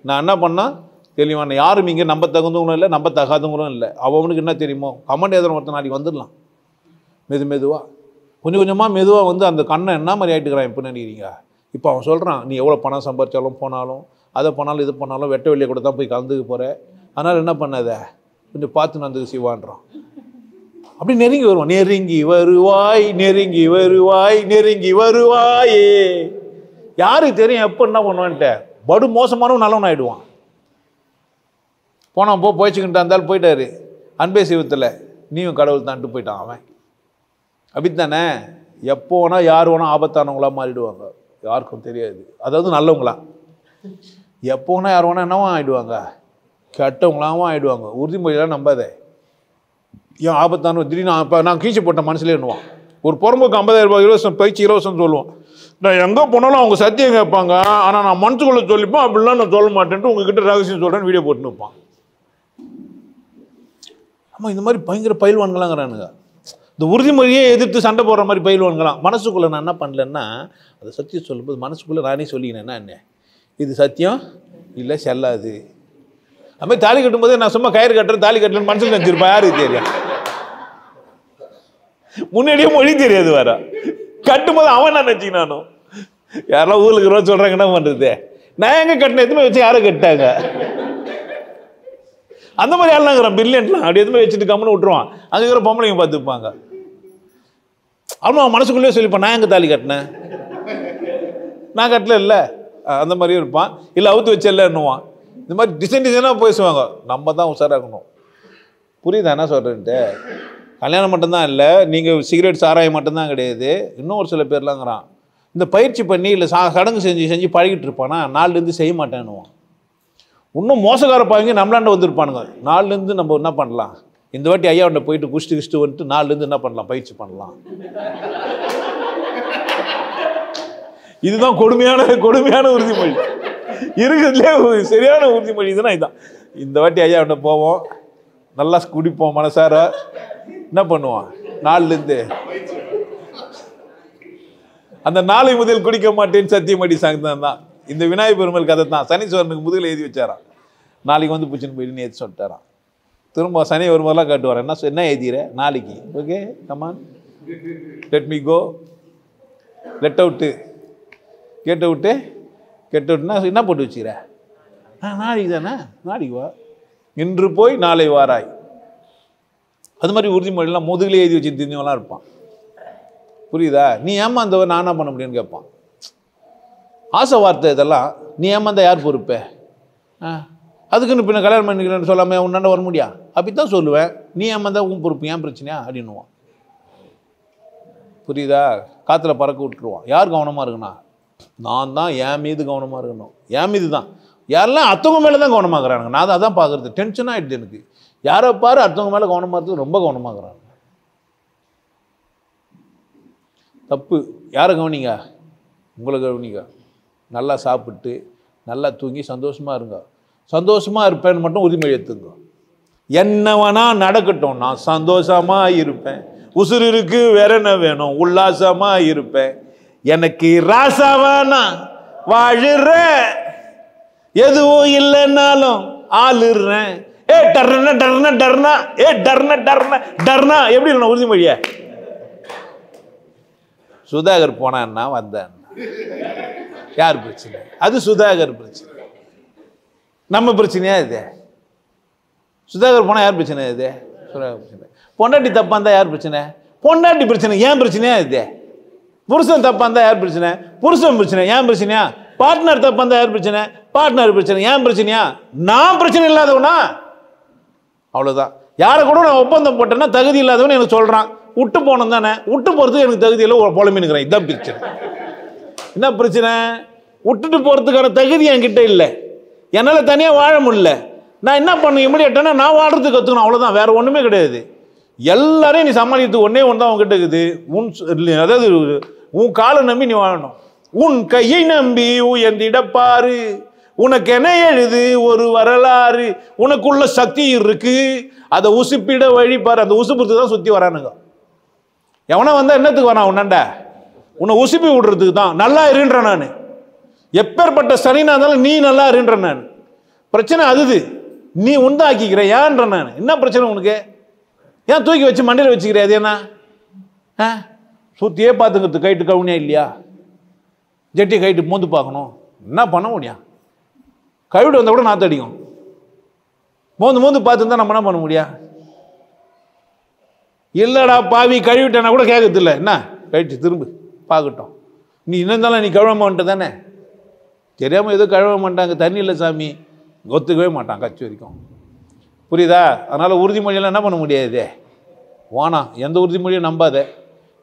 நான் என்ன பண்ணால் தெளிவான, யாரும் இங்கே நம்ப தகுந்தவங்களும் இல்லை, நம்ப தகாதவங்களும் இல்லை. அவனுக்கு என்ன தெரியுமோ கமெண்ட் எதிர ஒருத்தர் நாளைக்கு வந்துடலாம். மெதுவாக கொஞ்சமாக மெதுவாக வந்து அந்த கண்ணை என்ன மாதிரி ஆகிட்டுக்கிறான் இப்போ நினைக்கிறீங்க? இப்போ அவன் சொல்கிறான், நீ எவ்வளோ பணம் சம்பாதிச்சாலும் போனாலும் அதை பண்ணாலும் இது பண்ணாலும் வெட்ட வெளியே கூட தான் போய் கலந்துக்க போகிற, அதனால் என்ன பண்ணாத கொஞ்சம் பார்த்து நடந்து சிவான்றான். அப்படி நெருங்கி வருவான். நெருங்கி வருவாயே. யாருக்கு தெரியும் எப்போ என்ன பண்ணுவான்ட்டு? படு மோசமானவன் நல்லவன் ஆகிடுவான். போனான் போய்ச்சிக்கிட்டு இருந்தாலும் போயிட்டாரு. அன்பே சிவத்தில் நீயும் கடவுள் தான்ட்டு போயிட்டான் அவன். அப்படித்தானே? எப்போ வேணால் யார் வேணால் ஆபத்தானவங்களா மாறிடுவாங்க, யாருக்கும் தெரியாது. அதாவது நல்லவங்களா. எப்போ வேணால் யார் வேணால் என்னவா ஆகிடுவாங்க, கெட்டவங்களாவும் ஆகிடுவாங்க. உறுதிமொழியெல்லாம் நம்பாதே. ஏன் ஆபத்தான திடீர்னு இப்போ நான் கீழ்ச்சி போட்ட மனசுலேயே எண்ணுவான். ஒரு புறம்போக்கு 50,000 ரூபாய் இலவசம் பயிற்சி இலவசம் சொல்லுவோம். நான் எங்கே போனாலும் அவங்க சத்தியம் கேட்பாங்க, ஆனால் நான் மனசுக்குள்ளே சொல்லிப்பேன், அப்படிலாம் நான் சொல்ல மாட்டேன்ட்டு உங்ககிட்ட ரகசியம் சொல்கிறேன்னு வீடியோ போட்டுன்னு வைப்பான். ஆமாம், இந்த மாதிரி பயங்கர பயில்வான்களாங்கிறானுங்க. இந்த உறுதிமொழியே எதிர்த்து சண்டை போடுற மாதிரி பயில்வான்களாம். மனசுக்குள்ளே நான் என்ன பண்ணலன்னா, அதை சத்தியம் சொல்லும்போது மனசுக்குள்ளே நானே சொல்லிக்கினேன்னா என்ன, இது சத்தியம் இல்லை செல்லாது. அது மாதிரி தாலி கட்டும்போது நான் சும்மா கயிறு கட்டுறேன் தாலி கட்டுறேன்னு மனசில் நினச்சிருப்பேன். யாருக்கு தெரியும்? முன்னாடியே மொழி தெரியாது வேற. கட்டும்போது அவன் நான் நினச்சிக்கினானும். யாரெல்லாம் ஊருக்கு ரோஜ் சொல்கிறாங்க, என்ன பண்ணுறது? நான் எங்கே கட்டின எதுவுமே வச்சு யாரை கட்டாங்க? அந்த மாதிரி யாரெல்லாம் பில்லியன்லாம் அப்படி எதுவுமே வச்சுட்டு கம்முன்னு விட்டுருவான். அங்கே இருக்கிற பொம்பளைங்க பார்த்துப்பாங்க. அவனும் மனசுக்குள்ளேயே சொல்லிப்பான், நான் எங்கே தாலி கட்டினேன், நான் கட்டல இல்லை, அந்த மாதிரியும் இருப்பான். இல்லை அவுத்து வச்சல்லன்னுவான். இந்த மாதிரி டிசைனாக பேசுவாங்க. நம்ம தான் உஷாராகணும். புரியுதா என்ன சொல்கிறேன்ட்டு? கல்யாணம் மட்டும்தான் இல்லை, நீங்கள் சிகரெட் சாராயம் மட்டும்தான் கிடையாது. இன்னும் ஒரு சில பேர்லாங்கிறான், இந்த பயிற்சி பண்ணி இல்லை சடங்கு செஞ்சு பழகிட்டு இருப்பானா, நாலுலேருந்து செய்ய மாட்டேன்னுவான். இன்னும் மோசக்கார பாவங்க நம்மளாண்ட வந்துருப்பானுங்க. நாலுலேருந்து நம்ம என்ன பண்ணலாம், இந்த வாட்டி ஐயாண்ட போயிட்டு குஷ்டு வந்துட்டு நாலுலேருந்து என்ன பண்ணலாம், பயிற்சி பண்ணலாம். இதுதான் கொடுமையான உறுதிமொழி இருக்கிறதுலே சரியான உறுதிமொழி. இதுதான் இதான். இந்த வாட்டி ஐயாண்ட போவோம், நல்லா குடிப்போம், மனசார என்ன பண்ணுவான், நாலுலேருந்து அந்த நாளை முதல் குடிக்க மாட்டேன்னு சத்தியமடி சாங்தான் தான். இந்த விநாயகர் பெருமாள் கதை தான். சனீஸ்வரனுக்கு முதல் எழுதி வச்சாரான், நாளைக்கு வந்து பிடிச்சின்னு போயிட்டு ஏற்றி சொல்லிட்டாரான். திரும்ப சனி வரும்போதெல்லாம் காட்டுவார், என்ன எழுதிற நாளைக்கு, okay come on let me go, let out, get அவுட்னா என்ன போட்டு வச்சுக்கிற, நாளைக்கு தானே, நாளைக்கு வா, இன்று போய் நாளை வாராய். அது மாதிரி உறுதிமொழிலாம் முதுகிலே எழுதி வச்சு தெரிஞ்சவங்களாம் இருப்பான். புரியுதா? நீ ஏமாந்தவன் நான் என்ன பண்ண முடியும்னு கேட்பான். ஆசை வார்த்தை இதெல்லாம். நீ ஏமாந்தா யார் பொறுப்பே? அதுக்குன்னு பின்ன கல்யாணம் பண்ணிக்கிறேன்னு சொல்லாமல் உன்னாண்ட வர முடியா? அப்படித்தான் சொல்லுவேன். நீ ஏமாந்தா உன் பொறுப்பு, ஏன் பிரச்சனையா அப்படின்னுவான். புரியுதா? காற்றுல பறக்க விட்டுருவான். யார் கவனமாக இருக்குண்ணா, நான் தான் என் மீது கவனமாக இருக்கணும். என் மீது தான். யாரெல்லாம் அடுத்தவங்க மேலே தான் கவனமாகறானுங்க. நான் அதான் பார்க்குறது. டென்ஷனாக ஆகிடுது எனக்கு. யாரை பாரு அடுத்தவங்க மேலே கவனமாக இருக்கிறது ரொம்ப கவனமாகறாங்க. தப்பு. யாரை கவனிங்க? உங்களை கவனிங்க. நல்லா சாப்பிட்டு நல்லா தூங்கி சந்தோஷமாக இருங்க. சந்தோஷமாக இருப்பேன்னு மட்டும் உறுதிமொழி எடுத்துங்க. என்னவனா நடக்கட்டும், நான் சந்தோஷமாக இருப்பேன். உசுறு இருக்கு, வேற என்ன வேணும், உல்லாசமாக இருப்பேன். எனக்கு ராசாவானா வாழுறேன், எதுவும் இல்லைன்னாலும் ஆளுறேன். டர்னா எப்படி இருக்கணும் உறுதிமொழிய? சுதாகர் போனான்னா வந்தேன், யார் பிரச்சனை? அது சுதாகர் பிரச்சனை. நம்ம பிரச்சனையா இது? சுதாகர் போனால் யார் பிரச்சனை? இது சுதாகர் பிரச்சனை. பொண்டாட்டி தப்பா இருந்தால் யார் பிரச்சனை? பொண்டாட்டி பிரச்சனை. ஏன் பிரச்சனையா இது? புருஷன் தப்பா இருந்தால் யார் பிரச்சனை? புருஷன் பிரச்சனை. ஏன் பிரச்சனையா? பார்ட்னர் தப்பா இருந்தால் யார் பிரச்சனை? பார்ட்னர் பிரச்சனை. ஏன் பிரச்சனையா? நான் பிரச்சனை இல்லாதவனா? அவ்வளோதான். யாரை கூட நான் ஒப்பந்தம் போட்டேன்னா தகுதி இல்லாதவன் எனக்கு சொல்கிறான். விட்டு போனோம் தானே, விட்டு போகிறதுக்கு எனக்கு தகுதி இல்லை, புலம்பினுக்கிறேன். இதுதான் பிரச்சனை. என்ன பிரச்சனை? விட்டுட்டு போகிறதுக்கான தகுதி என்கிட்ட இல்லை. என்னால் தனியாக வாழ முடியல. நான் என்ன பண்ண இமிடியேட்டானா நான் வாழ்றதுக்கு கற்றுக்கணும். அவ்வளோதான், வேறு ஒன்றுமே கிடையாது. எல்லாரையும் நீ சமாளிக்கிறதுக்கு ஒன்றே ஒன்று தான் உங்ககிட்ட இருக்குது. அதாவது உன் காலை நம்பி நீ வாழணும். உன் கையை நம்பி உயர்ந்திடப்பாரு, உனக்கு என்ன எழுது ஒரு வரலாறு. உனக்குள்ள சக்தி இருக்கு, அதை உசுப்பிட வழிபாரு. அந்த உசுப்புறதுக்கு தான் சுற்றி வரானுங்க. எவனா வந்தால் என்னத்துக்கு வேணாம் உன்னாண்ட? உன்னை உசுப்பி விடுறதுக்கு தான். நல்லா இருன்ற நான். எப்பேற்பட்ட சனினா இருந்தாலும் நீ நல்லா இருன்ற நான். பிரச்சனை அதுது. நீ உண்டா ஆக்கிக்கிற ஏன்ற நான். என்ன பிரச்சனை உனக்கு? ஏன் தூக்கி வச்சு மண்டையில் வச்சுக்கிற? அது என்ன சுத்தியே பார்த்துக்கிறது? கைட்டு கவுனியா இல்லையா? ஜெட்டி கைட்டு மோந்து பார்க்கணும். என்ன பண்ண முடியும்? கழுவிட்டு வந்தால் கூட நாற்று அடிக்கும். மோந்து பார்த்துருந்தா நம்ம என்ன பண்ண முடியும்? இல்லைடா பாவி கழுவிட்டேன்னா கூட கேட்கறது இல்லை. என்ன கழிச்சு திரும்ப பார்க்கட்டும். நீ இருந்தாலும் நீ கழுவ மாட்டே தானே. தெரியாமல் ஏதோ கழுவ மாட்டாங்க. தண்ணி இல்லை சாமி ஒத்துக்கவே மாட்டான் கட்சி வரைக்கும். புரியுதா? அதனால் உறுதிமொழியெல்லாம் என்ன பண்ண முடியாது. வானா எந்த உறுதிமொழியும் நம்பாத.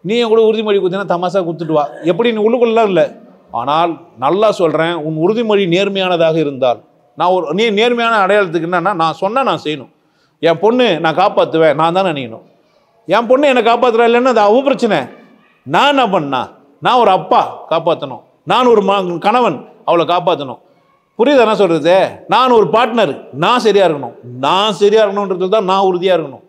நீயும் கூட உறுதிமொழி கொடுத்தீங்கன்னா தமாசா கொடுத்துட்டு வா. எப்படி நீ உள்ளுக்குள்ளலாம் இல்லை. ஆனால் நல்லா சொல்கிறேன், உன் உறுதிமொழி நேர்மையானதாக இருந்தால், நீ நேர்மையான அடையாளத்துக்கு என்னன்னா, நான் சொன்னால் நான் செய்யணும். என் பொண்ணு நான் காப்பாற்றுவேன், நான் தான் நினைக்கணும். என் பொண்ணு என்னை காப்பாற்றுறா இல்லைன்னு அது அவ பிரச்சனை. நான் என்ன பண்ணா? நான் ஒரு அப்பா காப்பாற்றணும். நான் ஒரு கணவன் அவளை காப்பாற்றணும். புரியுதா நான் சொல்கிறது? நான் ஒரு பார்ட்னர், நான் சரியாக இருக்கணும். நான் சரியாக இருக்கணுன்றது தான் நான் உறுதியாக இருக்கணும்.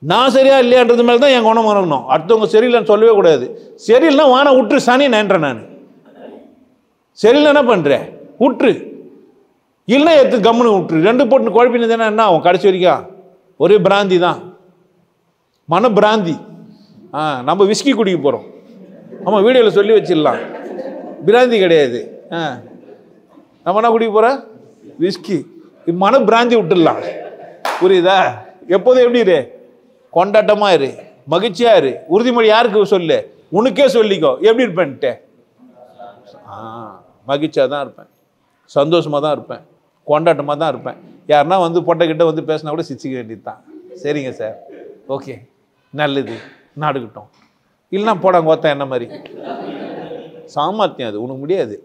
நான் சரியா இல்லையான்றது மேலே தான் என் குணம் இருக்கணும். அடுத்தவங்க சரியில்லைன்னு சொல்லவே கூடாது. சரியில்லைன்னா வான விட்டுரு சனி நின்றேன் நான். சரியில்லை என்ன பண்ணுறேன்? விட்டுரு. இல்லை எடுத்து கம்முன்னு விட்டுரு. ரெண்டு போட்டு குழப்பினது என்ன ஆகும்? கடைசி வரைக்கும் ஒரே பிராந்தி தான், மன பிராந்தி. நம்ம விஸ்கி குடிக்க போகிறோம். ஆமாம், வீடியோவில் சொல்லி வச்சிடலாம். பிராந்தி கிடையாது. நம்ம என்ன குடிக்க போகிறோம்? விஸ்கி. மன பிராந்தி விட்டுடலாம். புரியுதா? எப்போதும் எப்படி இரு? கொண்டாட்டமாக இரு, மகிழ்ச்சியாக இரு. உறுதிமொழி யாருக்கு சொல்லு? உனக்கே சொல்லிக்கோ. எப்படி இருப்பேன்ட்டு? மகிழ்ச்சியாக தான் இருப்பேன், சந்தோஷமாக தான் இருப்பேன், கொண்டாட்டமாக தான் இருப்பேன். யாருன்னா வந்து பொட்டைக்கிட்ட வந்து பேசினா கூட சிரிச்சிக்க வேண்டியது தான். சரிங்க சார், ஓகே, நல்லது, நாடுகிட்டோம். இல்லைன்னா போடாங்க ஒருத்தன் என்ன மாதிரி சாமர்த்தியம். அது உனக்கு முடியாது.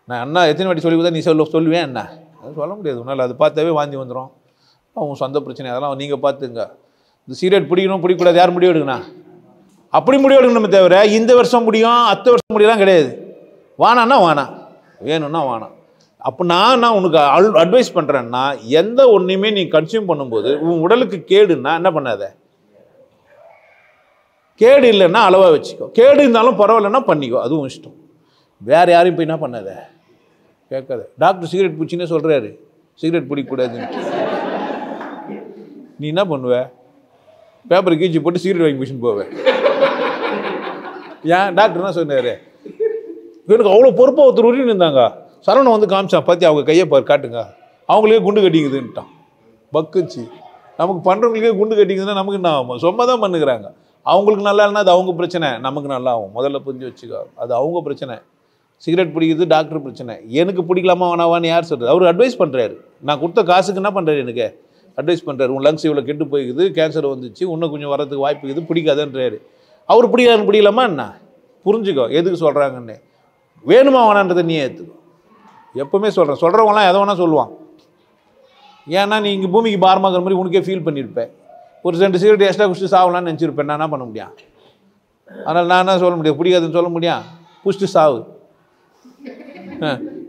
நான் அண்ணா எத்தனை வாட்டி சொல்லி கொடுத்தா நீ சொல்லுவேன் என்ன? அது சொல்ல முடியாது உன்னால். அது பார்த்தாவே வாந்தி வந்துடும். அவங்க சொந்த பிரச்சனை, அதெல்லாம் நீங்கள் பார்த்துங்க. இந்த சிகரெட் பிடிக்கணும் பிடிக்கூடாது யார் முடிவு எடுக்கணும்? அப்படி முடிவு எடுக்கணுமே தவிர இந்த வருஷம் முடியும் அடுத்த வருஷம் முடியலாம் கிடையாது. வானான்னா வானா, வேணும்னா வானா. அப்போ நான் உனக்கு அட்வைஸ் பண்ணுறேன்னா, எந்த ஒன்றையுமே நீ கன்சியூம் பண்ணும்போது உன் உடலுக்கு கேடுன்னா என்ன பண்ணாத. கேடு இல்லைன்னா அளவாக வச்சுக்கோ. கேடு இருந்தாலும் பரவாயில்லன்னா பண்ணிக்கோ, அதுவும் இஷ்டம். வேறு யாரையும் போய் என்ன பண்ணாத, கேட்காத. டாக்டர் சிகரெட் பிடிச்சின்னே சொல்கிறாரு சிகரெட் பிடிக்கக்கூடாதுன்னு. நீ என்ன பண்ணுவ? பேப்பரை கீழ்ச்சி போட்டு சிகரெட் வாங்கி பிடிச்சின்னு போவேன். ஏன்? டாக்டர் என்ன சொன்னார்? எனக்கு அவ்வளோ பொறுப்பாக ஒருத்தர் உரின்னு இருந்தாங்க. சரவணன் வந்து காமிச்சான், பார்த்து அவங்க கையை காட்டுங்க, அவங்களுக்கே குண்டு கட்டிக்குதுன்ட்டான். பக்குச்சு. நமக்கு பண்ணுறவங்களுக்கே குண்டு கட்டிக்குதுன்னா நமக்கு என்ன ஆகும்? சும்மா தான் பண்ணுகிறாங்க. அவங்களுக்கு நல்லா இல்லைனா அது அவங்க பிரச்சனை, நமக்கு நல்லா ஆகும். முதல்ல புரிஞ்சு வச்சுக்கோ, அது அவங்க பிரச்சனை. சிகரெட் பிடிக்குது டாக்டர் பிரச்சனை. எனக்கு பிடிக்கலாமா வேணாவான்னு யார் சொல்கிறது? அவர் அட்வைஸ் பண்ணுறாரு. நான் கொடுத்த காசுக்கு என்ன பண்ணுறாரு? எனக்கு அட்வைஸ் பண்ணுறாரு. உன் லங்ஸ் இவ்வளோ கெட்டு போய்க்குது, கேன்சர் வந்துச்சு, இன்னும் கொஞ்சம் வரதுக்கு வாய்ப்பு இருக்குது, பிடிக்காதுன்றாரு. அவர் பிடிக்கலாமா என்ன? புரிஞ்சுக்கோ எதுக்கு சொல்கிறாங்கன்னு. வேணுமா வேணான்றதை நீ ஏற்றுக்கோ. எப்போவுமே சொல்கிறவங்களாம் எதை வேணால் சொல்லுவான். ஏன்னா நீ இங்கே பூமிக்கு பாரமாகிற மாதிரி உனக்கே ஃபீல் பண்ணியிருப்பேன். ஒரு 2 சிகரெட் எக்ஸ்ட்ரா குடிச்சிட்டு சாவலான்னு நினச்சிருப்பேன். நான் என்ன பண்ண முடியும்? அதனால் நான் என்ன சொல்ல முடியும்? பிடிக்காதுன்னு சொல்ல முடியும்? குடிச்சிட்டு சாவு.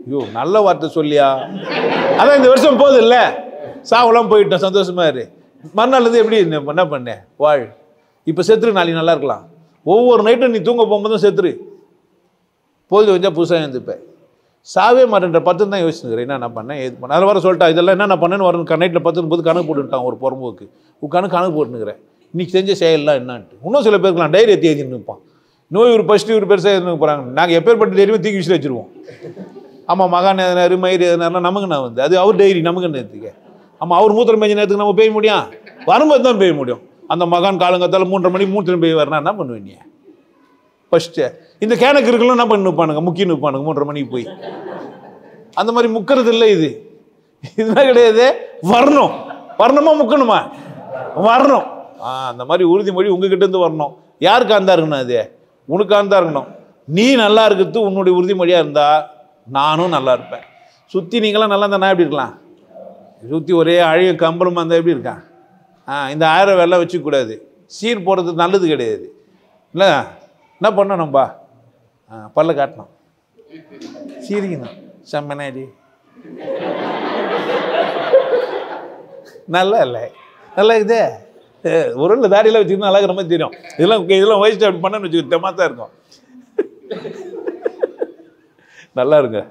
ஐயோ நல்ல வார்த்தை சொல்லியா? அதான் இந்த வருஷம் போகுது இல்லை, சாவெல்லாம் போயிட்டேன், சந்தோஷமா இரு. மறுநாள் இருந்து எப்படி என்ன பண்ணேன்? வாழ். இப்போ செத்துரு, நாளைக்கு நல்லா இருக்கலாம். ஒவ்வொரு நைட்டும் நீ தூங்க போகும்போதும் செத்துரு, போது வந்தால் புதுசாக எழுந்துப்பேன். சாவே மாட்டேன்ற 10 தான் யோசிச்சுக்கிறேன். என்ன பண்ணேன், எது பண்ணேன், அதை வர சொல்லிட்டா. இதெல்லாம் என்ன பண்ணேன்னு வரும். நைட்டில் 10 போது கணக்கு போட்டுட்டான் ஒரு புறம்போக்கு. கணக்கு போட்டுனுக்கிறேன். இன்னைக்கு செஞ்ச செயல்லாம் என்னான்ட்டு. இன்னும் சில பேருக்குலாம் டைரி ஏற்றி எழுதின்னு இருப்பான். நோய் ஒரு ஃபஸ்ட்டு ஒரு பெருசாக எழுதுன்னு போகிறாங்க. நாங்கள் எப்பேற்பட்ட டைரியுமே தூக்கி விசில் வச்சுருவோம். ஆமாம், மகான் எதனாரு மயிர் எதனாருலாம் நமக்கு நான் வந்து அது அவர் டைரி நமக்கு நேற்றுக்க. ஆமாம், அவர் மூத்திரம் மேய்ஞ்ச நேரத்துக்கு நம்ம பெய்ய முடியும்? வரும்போது தான் பெய்ய முடியும். அந்த மகான் காலங்கத்தால் 3:30 மணிக்கு மூத்திரம் பெய்ய வரனா என்ன பண்ணுவீங்க? ஃபஸ்ட்டு இந்த கேனக்கு இருக்கலாம் என்ன பண்ணி நிற்பானுங்க, முக்கி நிற்பானுங்க 3:30 மணிக்கு போய். அந்த மாதிரி முக்கிறது இல்லை. இதுதான் கிடையாது. வரணும். வரணுமா முக்கணுமா? வரணும். அந்த மாதிரி உறுதிமொழி உங்ககிட்ட இருந்து வரணும். யாருக்கு ஆந்தா இருக்கணும்? அது உனக்கு ஆந்தா இருக்கணும். நீ நல்லா இருக்கிறது உன்னுடைய உறுதிமொழியாக இருந்தால் நானும் நல்லா இருப்பேன். சுற்றி நீங்களாம் நல்லா இருந்தால் நான் எப்படி இருக்கலாம்? சுற்றி ஒரே அழகிய கம்பளமாக இருந்தால் எப்படி இருக்கான்? இந்த 1000 வெள்ளம் வச்சுக்கூடாது. சீர் போடுறது நல்லது கிடையாது இல்லை. என்ன பண்ணோம்? நம்பா பல்ல காட்டணும், சீரிக்கணும், செம்மனாடி நல்லா இல்லை, நல்லா இதே உரல்ல தாடியெல்லாம் வச்சுருந்தா அழகிற மாதிரி தெரியும். இதெல்லாம் வயசு அப்படி பண்ணன்னு வச்சுக்கோ, தெம்மா தான் இருக்கும். நல்லா இருங்க.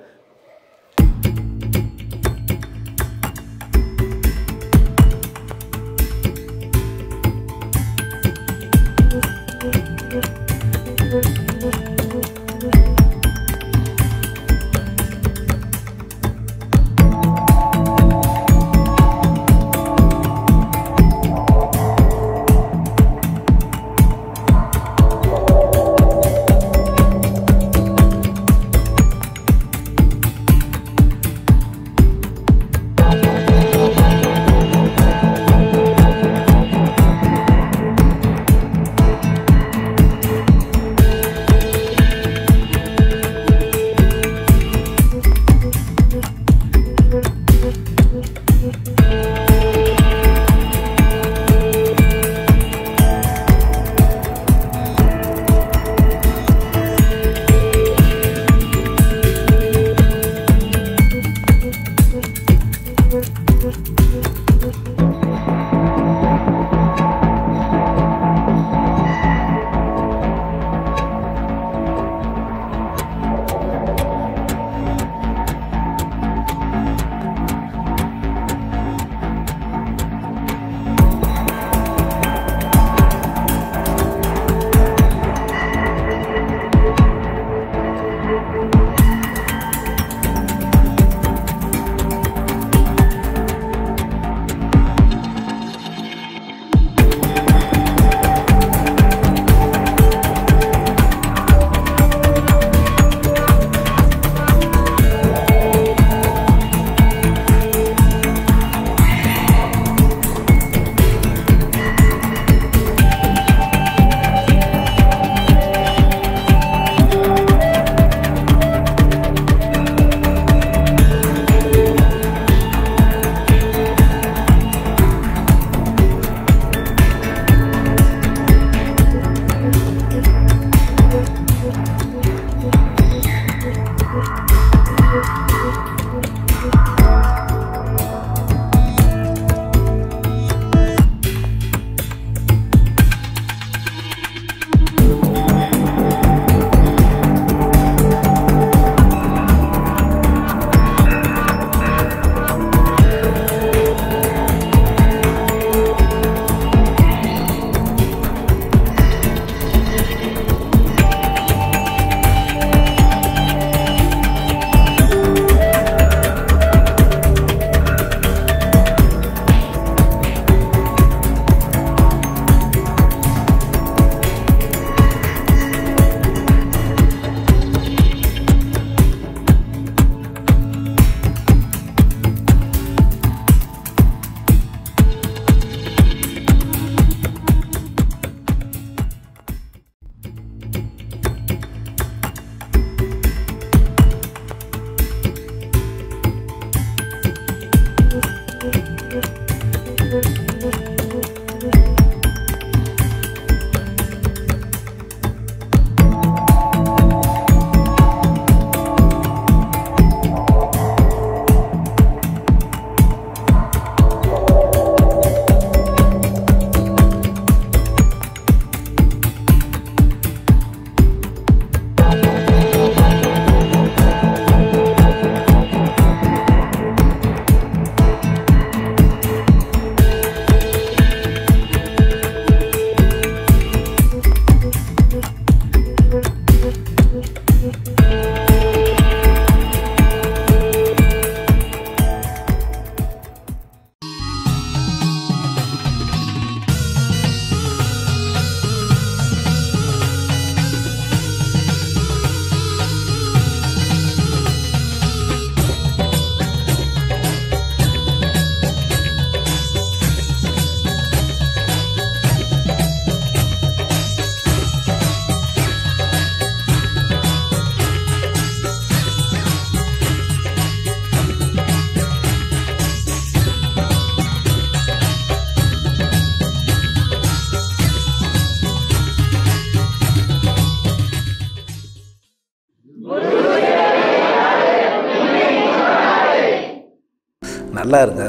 நல்லா இருங்க,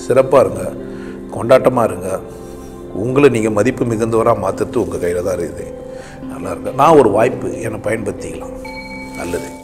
சிறப்பாக இருங்க, கொண்டாட்டமாக இருங்க. உங்களை நீங்கள் மதிப்பு மிகுந்தவராக மாற்றுறது உங்கள் கையில் தான் இருக்குது. நல்லா இருக்கு. நான் ஒரு வாய்ப்பு என்னை பயன்படுத்திக்கலாம். நல்லது.